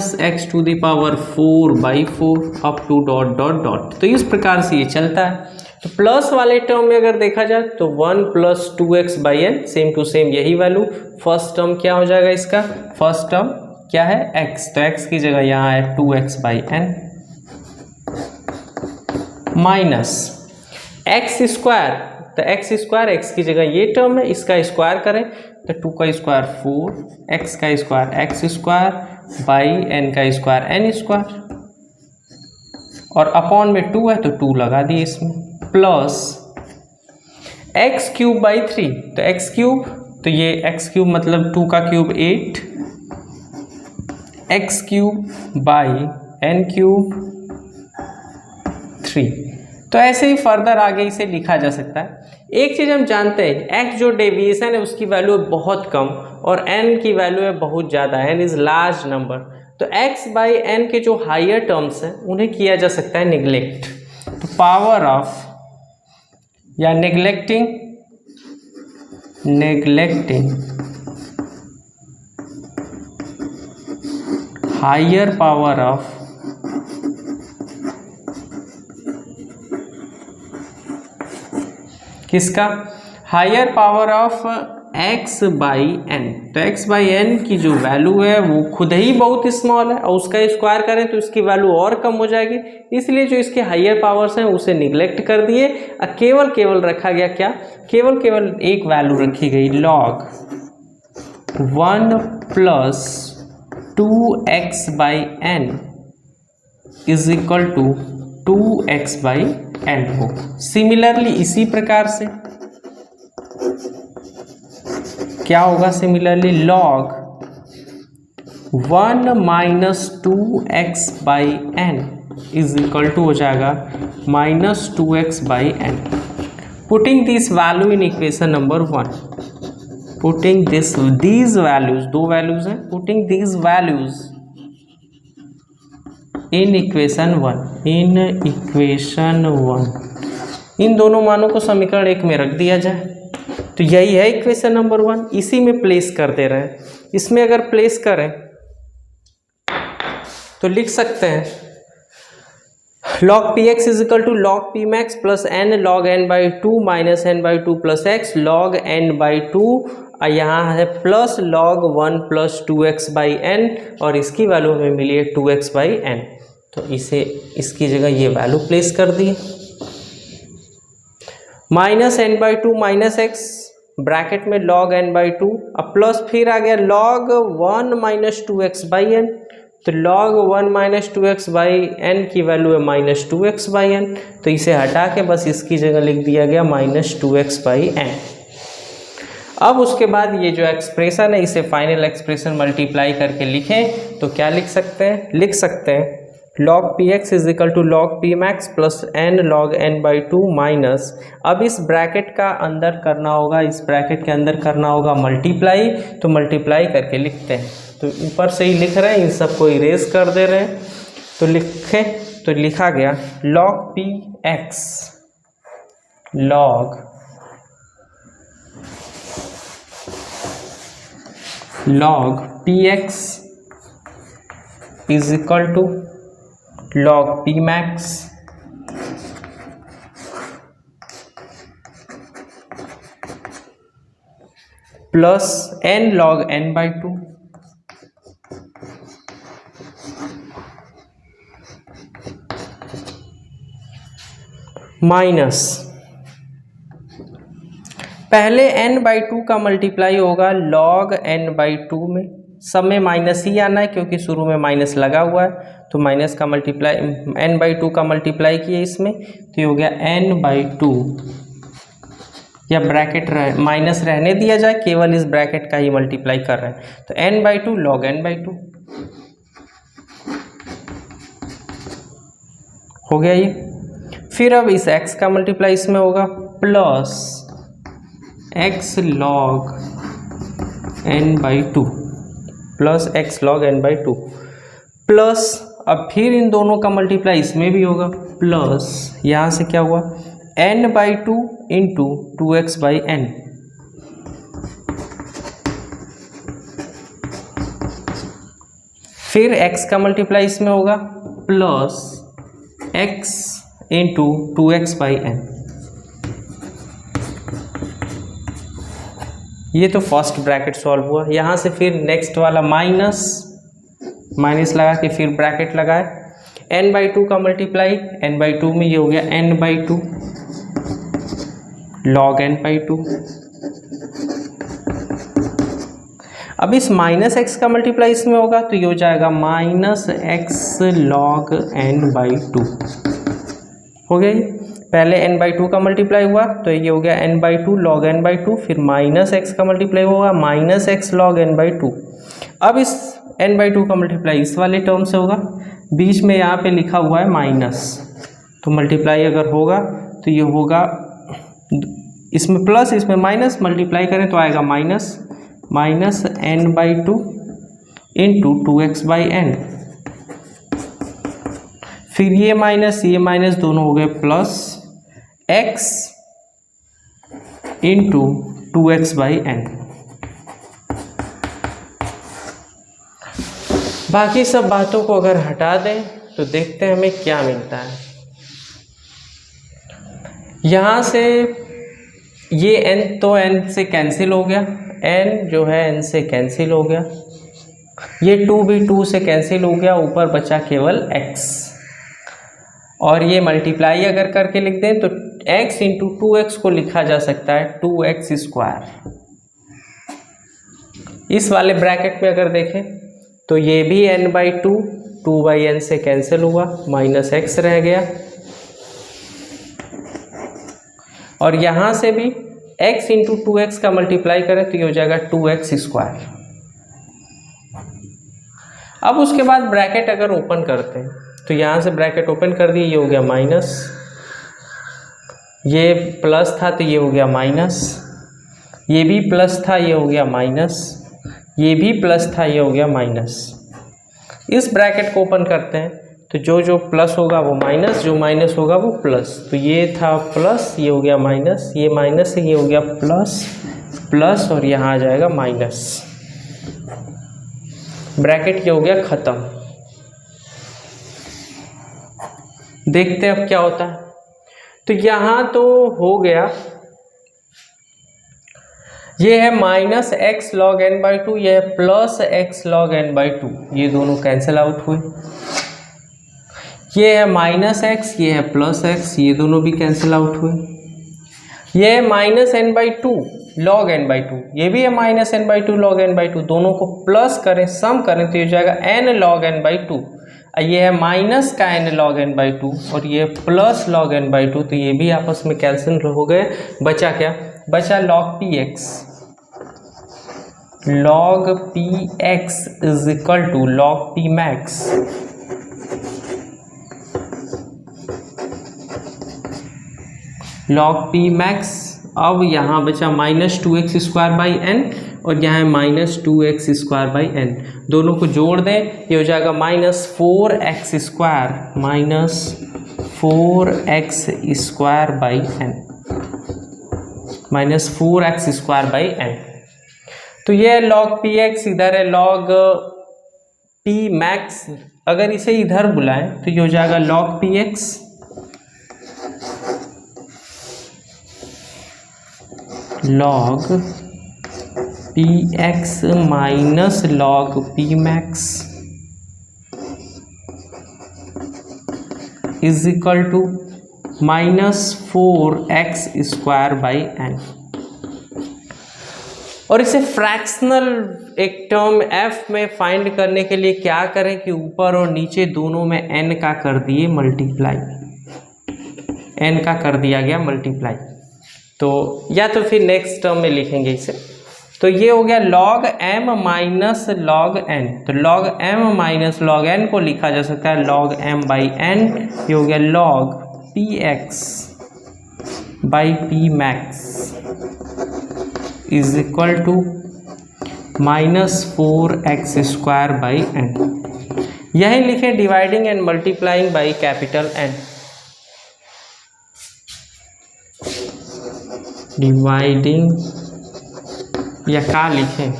- x⁴/4 up to ... तो इस प्रकार से ये चलता है। तो प्लस वाले टर्म में अगर देखा जाए तो 1 + 2x/n, सेम टू सेम यही वैल्यू। फर्स्ट टर्म क्या हो जाएगा इसका, फर्स्ट टर्म क्या है x, तो x की जगह यहाँ है 2x/n माइनस x², तो x² x की जगह ये टर्म है, इसका स्क्वायर करें तो 2 का स्क्वायर 4, x का स्क्वायर x²/n का स्क्वायर n², और अपॉन में 2 है तो 2 लगा दिए इसमें, प्लस x³ 3, तो x³ तो ये x³ मतलब 2 का क्यूब 8, x³/n³ 3। तो ऐसे ही फर्दर आगे इसे लिखा जा सकता है। एक चीज़ हम जानते हैं, x जो डेविएशन है उसकी वैल्यू है बहुत कम और n की वैल्यू है बहुत ज़्यादा, n इज़ लार्ज नंबर। तो x/n के जो हायर टर्म्स हैं उन्हें किया जा सकता है निगलेक्ट। तो पावर ऑफ या नेग्लेक्टिंग हायर पावर ऑफ किसका, हायर पावर ऑफ x/n। तो x/n की जो वैल्यू है वो खुद ही बहुत स्मॉल है और उसका स्क्वायर करें तो इसकी वैल्यू और कम हो जाएगी, इसलिए जो इसके हायर पावर्स हैं उसे निगलेक्ट कर दिए। केवल रखा गया क्या, केवल एक वैल्यू रखी गई log 1 + 2x/n = 2x/n हो। सिमिलरली इसी प्रकार से क्या होगा, सिमिलरली log 1 - 2x/n = हो जाएगा -2x/n। Putting this value in equation number 1, putting these values, दो वैल्यूज हैं, putting these values in equation 1, इन दोनों मानों को समीकरण 1 में रख दिया जाए तो यही है इक्वेशन नंबर 1, इसी में प्लेस कर दे रहे हैं। इसमें अगर प्लेस करें तो लिख सकते हैं log px = log pmax + n log n/2 - n/2 + x log n/2, यहाँ है प्लस log 1 + 2x/n और इसकी वैल्यू हमें मिली है 2x/n। तो इसे इसकी जगह ये वैल्यू प्लेस कर दिए, -n/2 - x ब्रैकेट में log n/2, अब प्लस फिर आ गया log 1 - 2x/n, तो log 1 - 2x/n की वैल्यू है -2x/n, तो इसे हटा के बस इसकी जगह लिख दिया गया -2x/n। अब उसके बाद ये जो एक्सप्रेशन है इसे फाइनल एक्सप्रेशन मल्टीप्लाई करके लिखें तो क्या लिख सकते हैं, लिख सकते हैं log px = log pmax + n log n/2 minus, अब इस ब्रैकेट का अंदर करना होगा, इस ब्रैकेट के अंदर करना होगा मल्टीप्लाई, तो मल्टीप्लाई करके लिखते हैं। तो ऊपर से ही लिख रहे हैं, इन सबको इरेज कर दे रहे हैं, तो लिखें तो लिखा गया log px log px = log pmax plus n log n/2 minus पहले n/2 का मल्टीप्लाई होगा log n/2 में, सब में माइनस ही आना है क्योंकि शुरू में माइनस लगा हुआ है, तो माइनस का मल्टीप्लाई n/2 का मल्टीप्लाई किए इसमें, तो ये हो गया n/2, या ब्रैकेट माइनस रहने दिया जाए, केवल इस ब्रैकेट का ही मल्टीप्लाई कर रहे हैं, तो n/2 log n/2 हो गया ये। फिर अब इस x का मल्टीप्लाई इसमें होगा plus x log n/2 plus x log n/2 plus अब फिर इन दोनों का मल्टीप्लाई इसमें भी होगा प्लस, यहाँ से क्या हुआ n/2 इंटू 2x/n, फिर x का मल्टीप्लाई इसमें होगा प्लस x इंटू 2x/n। ये तो फर्स्ट ब्रैकेट सॉल्व हुआ। यहाँ से फिर नेक्स्ट वाला माइनस लगा के फिर ब्रैकेट लगाए, n/2 का मल्टीप्लाई n/2 में, ये हो गया n/2 log n/2। अब इस माइनस x का मल्टीप्लाई इसमें होगा तो ये हो जाएगा माइनस x log n/2 हो गया। पहले n/2 का मल्टीप्लाई हुआ तो ये हो गया n/2 log n/2, फिर माइनस x का मल्टीप्लाई होगा माइनस x log n/2। अब इस n/2 का मल्टीप्लाई इस वाले टर्म से होगा, बीच में यहाँ पे लिखा हुआ है माइनस, तो मल्टीप्लाई अगर होगा तो ये होगा इसमें प्लस इसमें माइनस, मल्टीप्लाई करें तो आएगा माइनस n/2 इंटू 2x/n, फिर ये माइनस दोनों हो गए प्लस x इंटू 2x/n। बाकी सब बातों को अगर हटा दें तो देखते हैं हमें क्या मिलता है। यहाँ से ये n तो n से कैंसिल हो गया, n जो है n से कैंसिल हो गया, ये 2 भी 2 से कैंसिल हो गया, ऊपर बचा केवल x, और ये मल्टीप्लाई अगर करके लिख दें तो x इंटू 2x को लिखा जा सकता है 2x²। इस वाले ब्रैकेट में अगर देखें तो ये भी n/2 2/n से कैंसिल हुआ, माइनस x रह गया, और यहाँ से भी x इंटू 2x का मल्टीप्लाई करें तो ये हो जाएगा 2x²। अब उसके बाद ब्रैकेट अगर ओपन करते हैं तो यहाँ से ब्रैकेट ओपन कर दिए, ये हो गया माइनस, ये प्लस था तो ये हो गया माइनस, ये भी प्लस था ये हो गया माइनस, ये भी प्लस था ये हो गया माइनस। इस ब्रैकेट को ओपन करते हैं तो जो प्लस होगा वो माइनस, जो माइनस होगा वो प्लस, तो ये था प्लस, ये हो गया माइनस, ये माइनस से ये हो गया प्लस, और यहाँ आ जाएगा माइनस। ब्रैकेट ये हो गया ख़त्म। देखते हैं अब क्या होता है। तो यहाँ तो हो गया, ये है माइनस x log n/2, ये है प्लस x log n/2, ये दोनों कैंसिल आउट हुए। ये है माइनस x, ये है प्लस x, ये दोनों भी कैंसिल आउट हुए। ये है माइनस n/2 log n/2, ये भी है माइनस n/2 log n/2, दोनों को प्लस करें सम करें तो ये हो जाएगा n log n/2। ये है माइनस का n log n/2 और ये प्लस log n/2, तो ये भी आपस में कैंसिल हो गए। बचा क्या? बचा log px। log px is equal to log p max। log p max। अब यहाँ बचा माइनस 2x² और यहाँ है माइनस 2x², दोनों को जोड़ दें, ये हो जाएगा minus 4x², minus 4x², minus 4x²। तो ये है log px, इधर है log p max। अगर इसे इधर बुलाएं तो ये हो जाएगा log px log px minus log p max is equal to minus 4x²। और इसे फ्रैक्शनल एक टर्म f में फाइंड करने के लिए क्या करें कि ऊपर और नीचे दोनों में n का कर दिए मल्टीप्लाई, n का कर दिया गया मल्टीप्लाई। तो या तो फिर नेक्स्ट टर्म में लिखेंगे इसे। तो ये हो गया log m minus log n। तो log m minus log n को लिखा जा सकता है log m बाई n। ये हो गया log px by P max is equal to -4x² by n। यही लिखें dividing and multiplying by capital N। Dividing या क्या लिखें,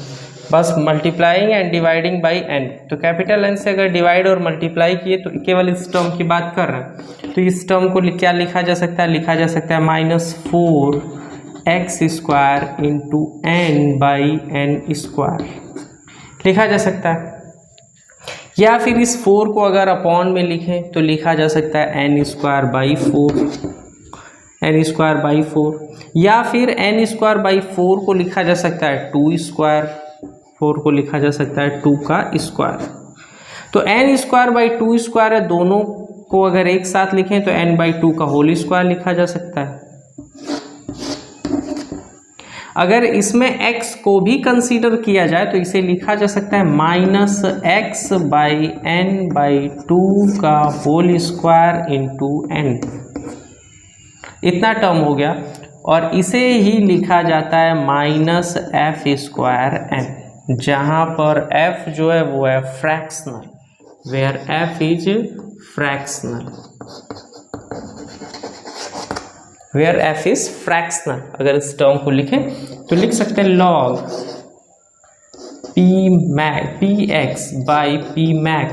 बस multiplying and dividing by n। तो कैपिटल N से अगर डिवाइड और मल्टीप्लाई किए तो केवल इस टर्म की बात कर रहे हैं। तो इस टर्म को क्या लिखा जा सकता है, लिखा जा सकता है -4x² into n by n² लिखा जा सकता है। या फिर इस 4 को अगर अपॉन में लिखें तो लिखा जा सकता है n² बाई 4, n² बाई 4। या फिर n² बाई 4 को लिखा जा सकता है 2², 4 को लिखा जा सकता है 2 का स्क्वायर। तो n² बाई 2² है, दोनों को अगर एक साथ लिखें तो n बाई 2 का होल स्क्वायर लिखा जा सकता है। अगर इसमें x को भी कंसीडर किया जाए तो इसे लिखा जा सकता है -x बाई n बाई 2 का होल स्क्वायर इंटू n। इतना टर्म हो गया। और इसे ही लिखा जाता है -f²n, जहाँ पर f जो है वो है fractional, where f is fractional, where f is fractional. अगर इस टर्म को लिखें तो लिख सकते हैं log px by p max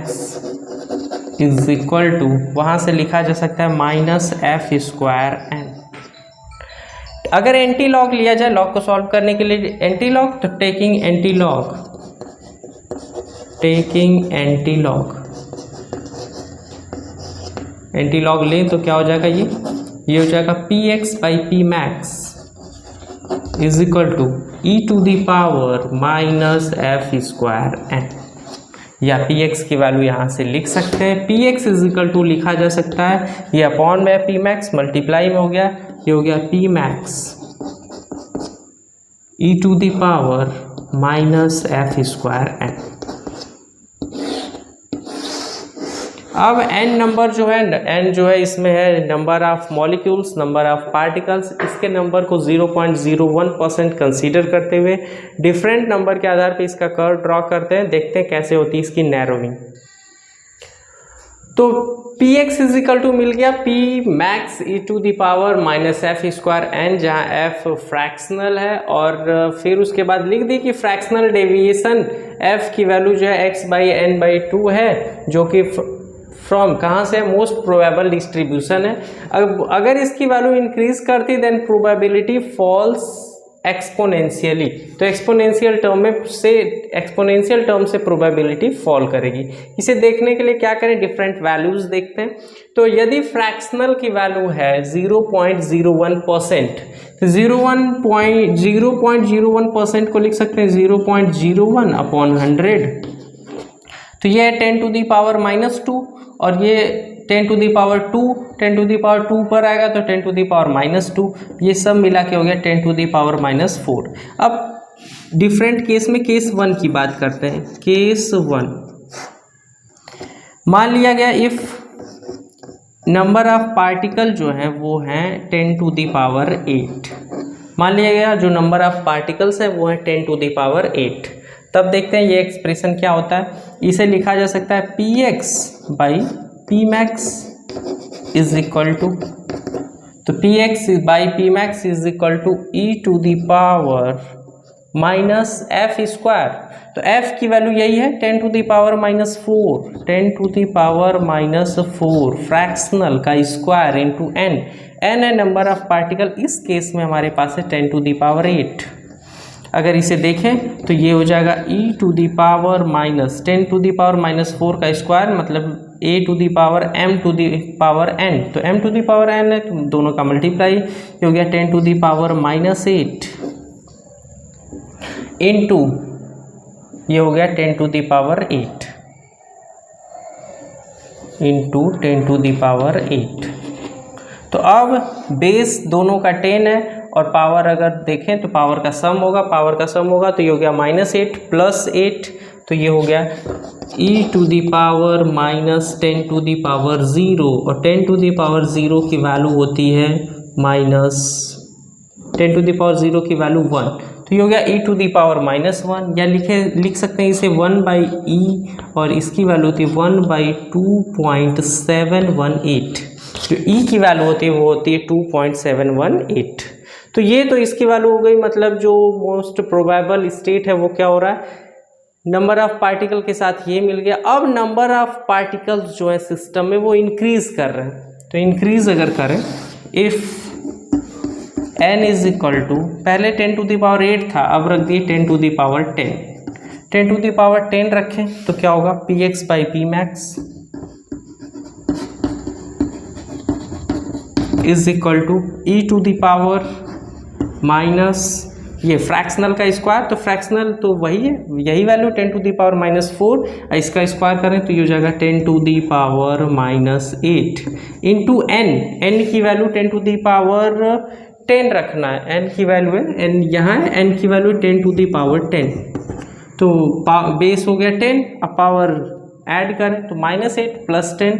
is equal to, वहाँ से लिखा जा सकता है -f²n। अगर एंटी लॉग लिया जाए लॉग को सॉल्व करने के लिए एंटी लॉग, तो टेकिंग एंटी लॉग लें तो क्या हो जाएगा, ये हो जाएगा px by P max is equal to e⁻ -f²n। या px की वैल्यू यहाँ से लिख सकते हैं, px इज इक्वल टू लिखा जा सकता है, ये अपॉन में पी मैक्स मल्टीप्लाई में हो गया, ये हो गया पी मैक्स e⁻ -f²n। अब n नंबर जो है, n जो है इसमें है number of molecules, number of particles. इसके नंबर को 0.01% कंसीडर करते हुए डिफरेंट नंबर के आधार पे इसका कर्व ड्रॉ करते हैं, देखते हैं कैसे होती है इसकी नैरोइंग। तो px इज इक्वल टू मिल गया p मैक्स e⁻ -f²n, जहाँ f फ्रैक्शनल है। और फिर उसके बाद लिख दी कि फ्रैक्शनल डेविएशन f की वैल्यू जो है x बाई n बाई 2 है, जो कि फ्रॉम कहाँ से मोस्ट प्रोबेबल डिस्ट्रीब्यूशन है। अगर इसकी वैल्यू इंक्रीज करती देन प्रोबेबिलिटी फॉल्स एक्सपोनेंशियली। तो एक्सपोनेंशियल टर्म से प्रोबेबिलिटी फॉल करेगी। इसे देखने के लिए क्या करें, डिफरेंट वैल्यूज देखते हैं। तो यदि फ्रैक्शनल की वैल्यू है 0.01%, तो 0.01% को लिख सकते हैं 0.01 अपॉन 100। तो ये है 10⁻², और ये 10⁻², पर आएगा तो 10⁻²। ये सब मिला के हो गया 10⁻⁴। अब डिफरेंट केस में केस 1 की बात करते हैं। केस 1 मान लिया गया इफ नंबर ऑफ पार्टिकल जो है वो हैं 10⁸। मान लिया गया जो नंबर ऑफ पार्टिकल्स है वो है 10⁸। तब देखते हैं ये एक्सप्रेशन क्या होता है। इसे लिखा जा सकता है px by P max is equal to, तो px by P max is equal to e⁻ -f²। तो f की वैल्यू यही है 10⁻⁴, फ्रैक्शनल का स्क्वायर इंटू n है नंबर ऑफ पार्टिकल। इस केस में हमारे पास है 10⁸। अगर इसे देखें तो ये हो जाएगा e⁻ -10⁻⁴ का स्क्वायर, मतलब a⁻m⁻n। तो m⁻n है तो दोनों का मल्टीप्लाई हो गया 10⁻⁸। इनटू ये हो गया 10 to the power 8 into 10 to the power 8। तो अब बेस दोनों का 10 है और पावर अगर देखें तो पावर का सम होगा, तो ये हो गया -8 प्लस 8, तो ये हो गया e to the power -10 to the power 0, और 10 टू द पावर 0 की वैल्यू होती है -10 टू द पावर 0 की वैल्यू 1, तो ये हो गया e टू द पावर -1, या लिख सकते हैं इसे 1/e, और इसकी वैल्यू होती है 1/2.718, जो e की वैल्यू होती है वो होती है 2.718। तो ये तो इसकी वैल्यू हो गई, मतलब जो मोस्ट प्रोबेबल स्टेट है वो क्या हो रहा है, नंबर ऑफ पार्टिकल के साथ ये मिल गया। अब नंबर ऑफ पार्टिकल्स जो है सिस्टम में वो इंक्रीज कर रहे हैं, तो इंक्रीज अगर करें if n is equal to, पहले 10 टू द पावर 8 था, अब रख दिए 10 to the power 10, 10 to the power 10 रखें तो क्या होगा px by P max is equal to E to the power minus ये फ्रैक्शनल का स्क्वायर, तो फ्रैक्शनल तो वही है, यही वैल्यू 10 टू द पावर -4, इसका स्क्वायर करें तो ये हो जाएगा 10 to the power -8 into n की वैल्यू 10 टू द पावर 10 रखना है, n की वैल्यू है n, यहाँ है n की वैल्यू 10 टू द पावर 10, तो बेस हो गया 10, अब पावर ऐड करें तो -8 प्लस 10,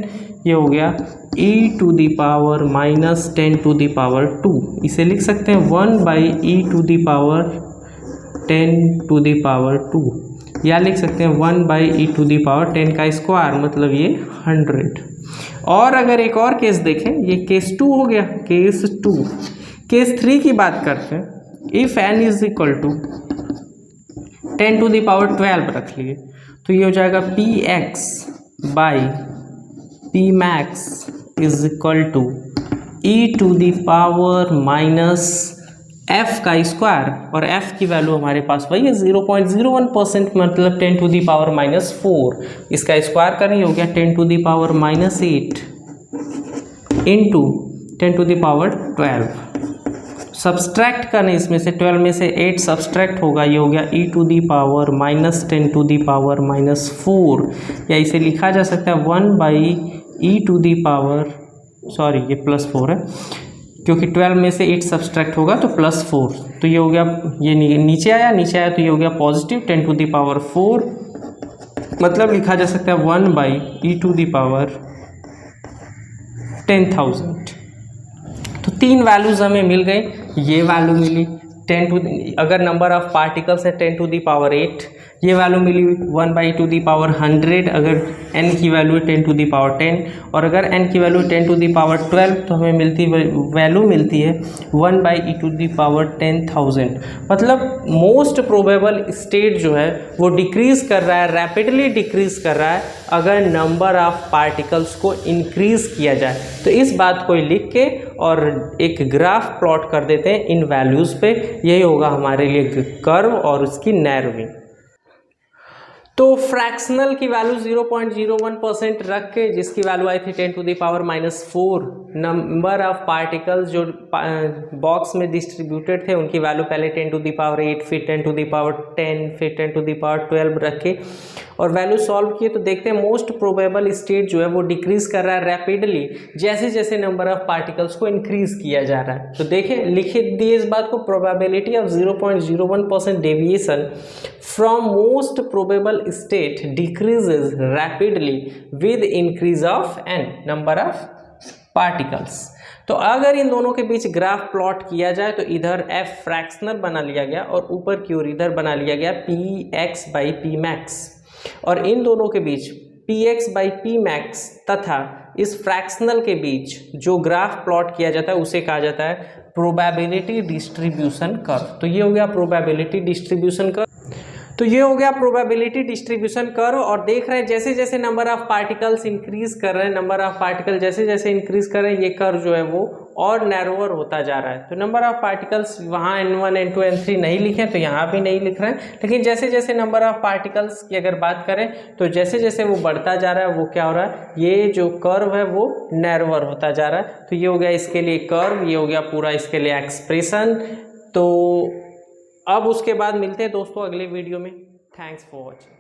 ये हो गया e to the power -10 to the power 2, इसे लिख सकते हैं 1/e to the power 10 to the power 2, या लिख सकते हैं 1/e टू द पावर 10 का स्क्वायर, मतलब ये 100। और अगर एक और केस देखें, ये केस 2 हो गया, केस 2। केस 3 की बात करते हैं, if n is equal to 10 to the power 12 रख लिए, तो ये हो जाएगा px by P max is equal to E to the power -f का स्क्वायर, और f की वैल्यू हमारे पास वही है 0.01%, मतलब 10 टू द पावर -4, इसका स्क्वायर करें ये हो गया 10 to the power -8 into 10 to the power 12, subtract करें इसमें से 12 में से 8 सब्सट्रैक्ट होगा, ये हो गया e to the power -10 to the power -4, या इसे लिखा जा सकता है 1/e to the power, sorry ये +4 है क्योंकि 12 में से 8 सब्सट्रैक्ट होगा तो +4, तो ये हो गया, ये नीचे आया तो ये हो गया पॉजिटिव 10 टू दी पावर 4, मतलब लिखा जा सकता है 1/e टू दी पावर 10,000। तो 3 वैल्यूज़ हमें मिल गई, ये वैल्यू मिली 10 टू, अगर नंबर ऑफ पार्टिकल्स है 10 टू दी पावर 8, ये वैल्यू मिली 1/2 टू दी पावर 100, अगर n की वैल्यू 10 टू दी पावर 10, और अगर n की वैल्यू 10 टू दी पावर 12 तो हमें वैल्यू मिलती है 1/e टू दी पावर 10,000। मतलब मोस्ट प्रोबेबल स्टेट जो है वो डिक्रीज़ कर रहा है, रैपिडली डिक्रीज़ कर रहा है अगर नंबर ऑफ पार्टिकल्स को इंक्रीज़ किया जाए। तो इस बात को लिख के और एक ग्राफ प्लॉट कर देते हैं इन वैल्यूज़ पे, यही होगा हमारे लिए कर्व और उसकी नैरोइंग। तो फ्रैक्शनल की वैल्यू 0.01% रख के, जिसकी वैल्यू आई थी 10 to the power -4, number of particles जो बॉक्स में डिस्ट्रीब्यूटेड थे उनकी वैल्यू पहले 10 टू दी पावर 8, फिर 10 टू दी पावर 10, फिर 10 टू दी पावर 12 रख के और वैल्यू सॉल्व किए, तो देखते हैं मोस्ट प्रोबेबल स्टेट जो है वो डिक्रीज कर रहा है रैपिडली जैसे जैसे नंबर ऑफ पार्टिकल्स को इंक्रीज किया जा रहा है। तो देखें, लिख दिए इस बात को, probability of 0.01% deviation from most probable state decreases rapidly with increase of n number of particles। तो अगर इन दोनों के बीच ग्राफ प्लॉट किया जाए तो इधर f फ्रैक्शनल बना लिया गया और ऊपर की ओर इधर बना लिया गया px बाई पी मैक्स, और इन दोनों के बीच px बाई पी मैक्स तथा इस फ्रैक्शनल के बीच जो ग्राफ प्लॉट किया जाता है उसे कहा जाता है प्रोबेबिलिटी डिस्ट्रीब्यूशन कर्व। तो ये हो गया प्रोबेबिलिटी डिस्ट्रीब्यूशन कर्व। तो ये हो गया प्रोबेबिलिटी डिस्ट्रीब्यूशन कर्व, और देख रहे हैं जैसे जैसे नंबर ऑफ पार्टिकल्स इंक्रीज कर रहे हैं, नंबर ऑफ पार्टिकल जैसे जैसे इंक्रीज कर रहे हैं, ये कर्व जो है वो और नैरोअर होता जा रहा है। तो नंबर ऑफ पार्टिकल्स वहाँ n1 n2 n3 नहीं लिखे तो यहाँ भी नहीं लिख रहे हैं, लेकिन जैसे जैसे नंबर ऑफ पार्टिकल्स की अगर बात करें तो जैसे जैसे वो बढ़ता जा रहा है वो क्या हो रहा है, ये जो कर्व है वो नैरोअर होता जा रहा है। तो ये हो गया इसके लिए कर्व, ये हो गया पूरा इसके लिए एक्सप्रेशन। तो अब उसके बाद मिलते हैं दोस्तों अगले वीडियो में। Thanks for watching.